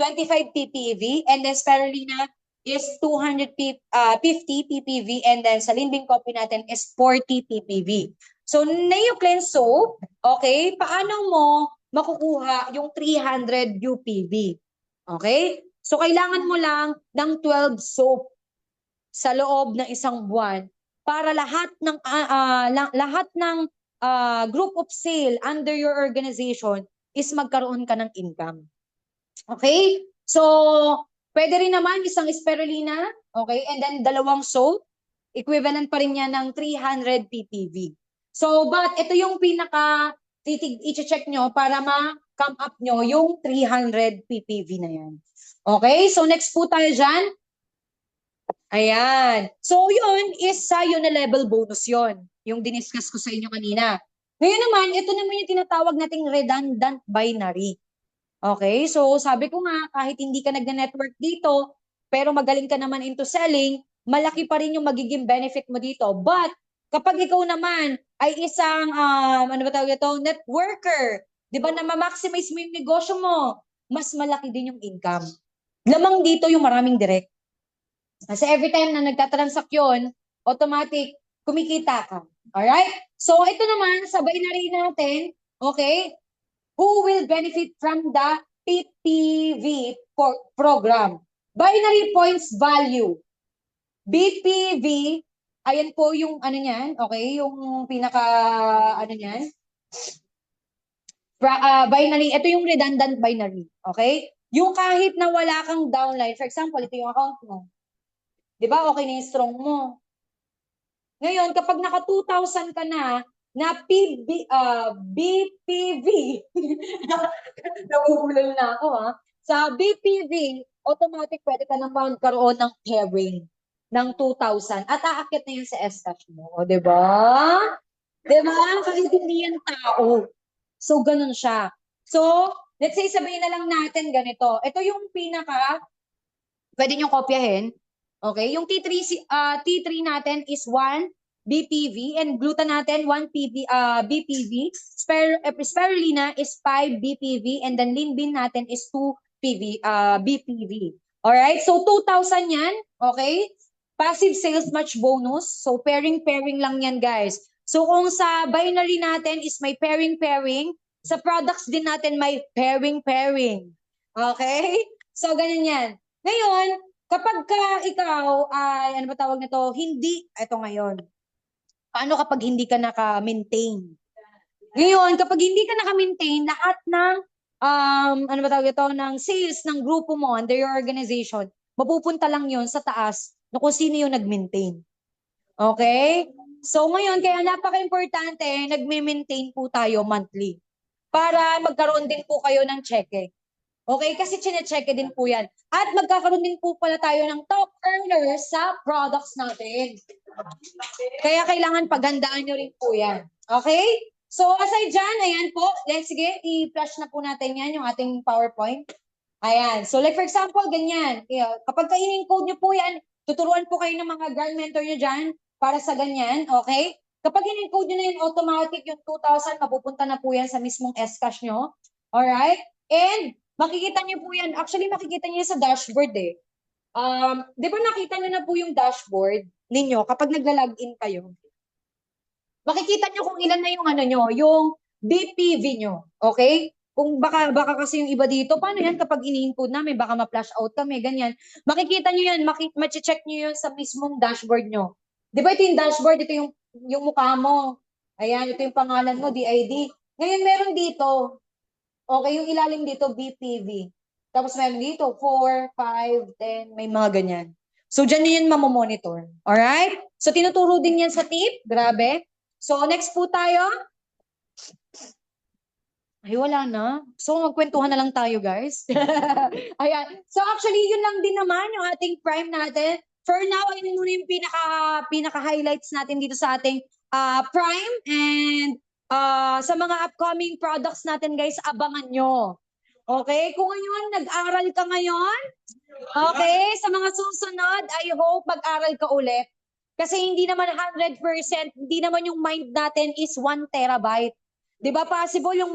25 ppv. And then spirulina is 250 ppv. And then sa Linbing Coffee natin is 40 ppv. So, Neocleanse soap, okay, paano mo makukuha yung 300 UPV? Okay? So, kailangan mo lang ng 12 soap sa loob ng isang buwan para lahat ng group of sale under your organization is magkaroon ka ng income. Okay? So, pwede rin naman isang spirulina, okay, and then dalawang soap, equivalent pa rin yan ng 300 ppv. So, but ito yung pinaka i-check nyo para ma-come up nyo yung 300 ppv na yan. Okay? So, next po tayo dyan. Ayan. So, yun is sa level bonus yon, yung diniscuss ko sa inyo kanina. Ngayon naman, ito naman yung tinatawag nating redundant binary. Okay? So, sabi ko nga, kahit hindi ka nag-network dito, pero magaling ka naman into selling, malaki pa rin yung magiging benefit mo dito. But, kapag ikaw naman ay isang, ano ba tawag ito, networker, di ba na ma-maximize mo yung negosyo mo, mas malaki din yung income. Lamang dito yung maraming direct. Kasi every time na nagtatransact yun, automatic, kumikita ka. Alright? So, ito naman, sabay na rin natin, okay? Who will benefit from the PPV program? Binary points value. BPV, ayan po yung ano niyan, okay? Yung pinaka, ano niyan? Binary, ito yung redundant binary, okay? Yung kahit na wala kang downline, for example, ito yung account mo. Di ba? Okay na yung strong mo. Ngayon, kapag naka 2,000 ka na BPV, nabubulan na ako ha. Sa BPV, automatic pwede ka naman magkaroon ng pairing ng 2,000 at aakyat na yun sa S-cash mo. O, di ba? Di ba? Kahit hindi yan tao. So, ganun siya. So, let's say sabihin na lang natin ganito. Ito yung pinaka, pwede nyo kopyahin. Okay? Yung T3 natin is 1 BPV and gluta natin 1 BPV. Spirulina is 5 BPV and then Linbin natin is 2 BPV. Alright? So, 2,000 yan. Okay? Passive sales match bonus. So, pairing lang yan, guys. So, kung sa binary natin is may pairing, sa products din natin may pairing. Okay? So, ganyan yan. Ngayon, kapag ka ikaw ay, ano ba tawag nito, hindi, ito ngayon, paano kapag hindi ka naka-maintain? Ngayon, kapag hindi ka naka-maintain, lahat ng, ano ba tawag ito, ng sales ng grupo mo under your organization, mapupunta lang yon sa taas na kung sino yung nag-maintain. Okay? So ngayon, kaya napaka-importante, nag-maintain po tayo monthly para magkaroon din po kayo ng cheque. Okay? Kasi chine-check din po yan. At magkakaroon din po pala tayo ng top earners sa products natin. Kaya kailangan paghandaan nyo rin po yan. Okay? So, aside dyan, ayan po. Sige, i-flash na po natin yan, yung ating PowerPoint. Ayan. So, like for example, ganyan. Kapag ka-in-encode nyo po yan, tuturuan po kayo ng mga grand mentor nyo dyan para sa ganyan. Okay? Kapag in-encode nyo na yun, automatic yung 2,000, mapupunta na po yan sa mismong S-cash nyo. Alright? And, makikita nyo po yan. Actually, makikita nyo yan sa dashboard eh. Di ba nakita nyo na po yung dashboard ninyo kapag nagla-login kayo? Makikita nyo kung ilan na yung ano nyo, yung BPV nyo. Okay? Kung baka kasi yung iba dito, paano yan kapag ini-input namin, baka ma-flash out kami, ganyan. Makikita nyo yan, ma-check nyo yun sa mismong dashboard nyo. Di ba ito yung dashboard, ito yung mukha mo. Ayan, ito yung pangalan mo, DID. Ngayon meron dito, okay, yung ilalim dito, BPV. Tapos meron dito, 4, 5, 10, may mga ganyan. So, dyan yun mamomonitor. Alright? So, tinuturo din yan sa tip. Grabe. So, next po tayo. Ay, wala na. So, magkwentuhan na lang tayo, guys. Ayan. So, actually, yun lang din naman yung ating prime natin. For now, ayun muna yung pinaka-highlights natin dito sa ating prime. And sa mga upcoming products natin guys, abangan nyo. Okay? Kung ngayon, nag-aral ka ngayon, okay, sa mga susunod, I hope mag-aral ka ulit. Kasi hindi naman 100%, hindi naman yung mind natin is 1 terabyte. Di ba possible yung